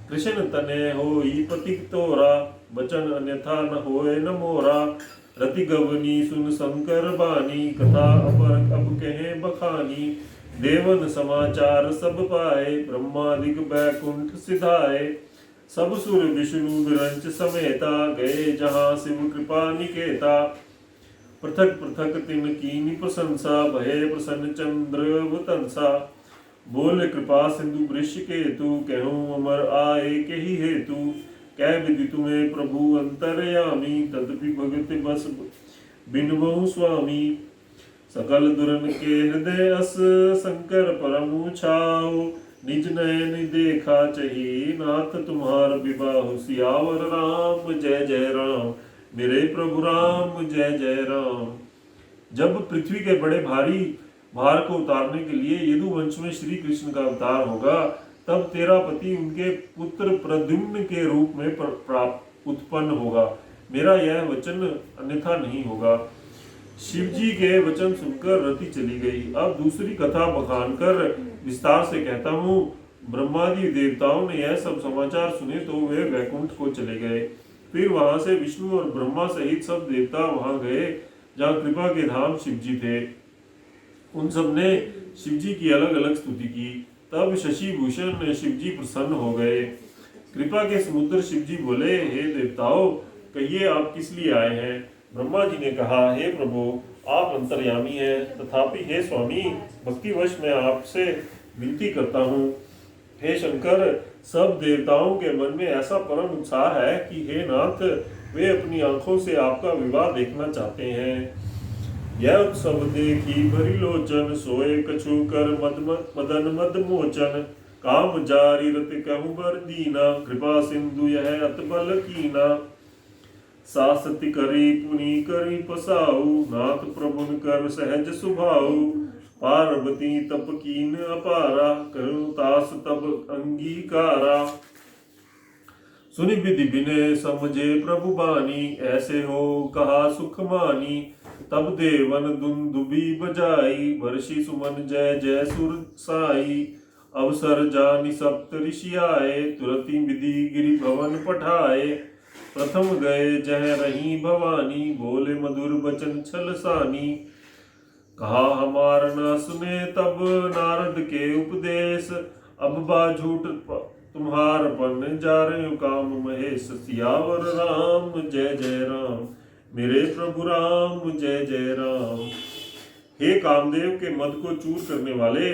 कृष्ण तने होई पति तोरा, बचन अन्यथा न होए न मोरा। रति गवनी सुन शंकर बानी, कथा अपर अब कहे बखानी। देवन समाचार सब पाए, ब्रह्मादिक बैकुंठ सिधाए। सब सुर विष्णु विरंच समेता, गए जहाँ शिव कृपा निकेता। पृथक पृथक तिन कीनी प्रशंसा, भये प्रसन्न चंद्र वतंसा। बोले कृपा सिंधु वृष केतु, कहूँ अमर आए के ही हेतु। कह विधि तुम्हें प्रभु अंतरयामी, तदपि भगत बस बिनबहु स्वामी। सकल दुरन के हृदय अस, शंकर परम छाओ। निज नयन देखा चही, नाथ तुम्हार विवाह। सियावर राम जय जय राम, मेरे प्रभु राम जय जय राम। जब पृथ्वी के बड़े भारी भार को उतारने के लिए यदुवंश में श्री कृष्ण का अवतार होगा, तब तेरा पति उनके पुत्र प्रद्युम्न के रूप में उत्पन्न होगा। मेरा यह वचन अन्यथा नहीं होगा। शिवजी के वचन सुनकर रति चली गई। अब दूसरी कथा बखान कर विस्तार से कहता हूँ। ब्रह्मादि देवताओं ने यह सब समाचार सुने तो वे वैकुंठ को चले गए। फिर वहां से विष्णु और ब्रह्मा सहित सब देवता वहां गए जहाँ कृपा के धाम शिवजी थे। उन सब ने शिवजी की अलग अलग स्तुति की। तब शशि भूषण शिवजी प्रसन्न हो गए। कृपा के समुद्र शिवजी बोले, हे देवताओं, कहिए आप किस लिए आए हैं। ब्रह्मा जी ने कहा, हे प्रभु, आप अंतर्यामी हैं, तथापि हे स्वामी, भक्तिवश मैं आपसे विनती करता हूँ। हे शंकर, सब देवताओं के मन में ऐसा परम उत्साह है कि हे नाथ, वे अपनी आंखों से आपका विवाह देखना चाहते हैं। यह उत्सव देखी भरी लोचन, सोए कछु कर मदन मद मोचन। काम जारी रत कहूँ बर दीना, कृपा सिंधु यह अतबल कीना। सासति करी पुनि करी पसाऊ, नाथ प्रभुन कर सहज सुभाऊ। पार्वती तप कीन अपारा, करुण तास तब अंगीकारा। सुनि विधि विनय समझे प्रभु बानी, ऐसे हो कहा सुख मानी। तब देवन दुंदुबी बजाई, वर्षि सुमन जय जय सुर साई। अवसर जानि सप्त ऋषि आए, तुरति विधि गिरि भवन पठाए। प्रथम गए जह रही भवानी, बोले मधुर बचन छल सानी। कहा हमार न सुने तब नारद के उपदेश, अब बा झूठ तुम्हार पन जारे काम महेश। सियावर राम जय जय राम, मेरे प्रभु राम जय जय राम। हे कामदेव के मद को चूर करने वाले,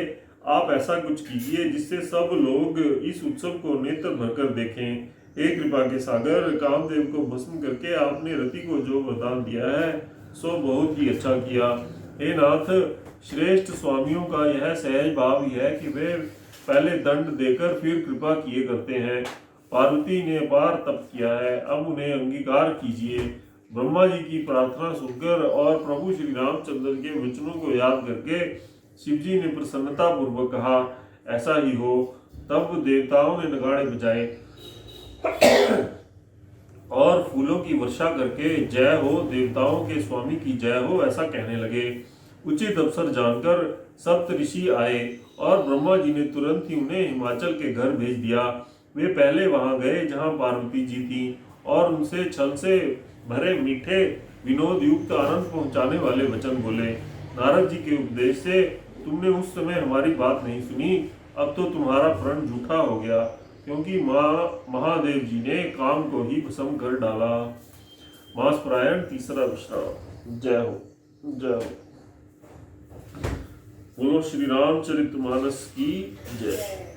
आप ऐसा कुछ कीजिए जिससे सब लोग इस उत्सव को नेत्र भरकर देखें। हे कृपा के सागर, कामदेव को भस्म करके आपने रति को जो वरदान दिया है सो बहुत ही अच्छा किया। हे नाथ, श्रेष्ठ स्वामियों का यह सहज भाव ही है कि वे पहले दंड देकर फिर कृपा किए करते हैं। पार्वती ने अपार तप किया है, अब उन्हें अंगीकार कीजिए। ब्रह्मा जी की प्रार्थना सुनकर और प्रभु श्री रामचंद्र के वचनों को याद करके शिव जी ने प्रसन्नता पूर्वक कहा, ऐसा ही हो। तब देवताओं ने नगाड़े बजाए और फूलों की वर्षा करके जय हो देवताओं के स्वामी की जय हो ऐसा कहने लगे। उचित अवसर जानकर सप्त ऋषि आए और ब्रह्मा जी ने तुरंत ही उन्हें हिमाचल के घर भेज दिया। वे पहले वहां गए जहां पार्वती जी थी और उनसे छल से भरे मीठे विनोद युक्त आनंद पहुंचाने वाले वचन बोले। नारद जी के उपदेश से तुमने उस समय हमारी बात नहीं सुनी, अब तो तुम्हारा प्रण झूठा हो गया, क्योंकि महादेव जी ने काम को ही भस्म कर डाला। मास प्रायण तीसरा विश्राम। जय हो जय हो। बोलो श्री रामचरितमानस की जय।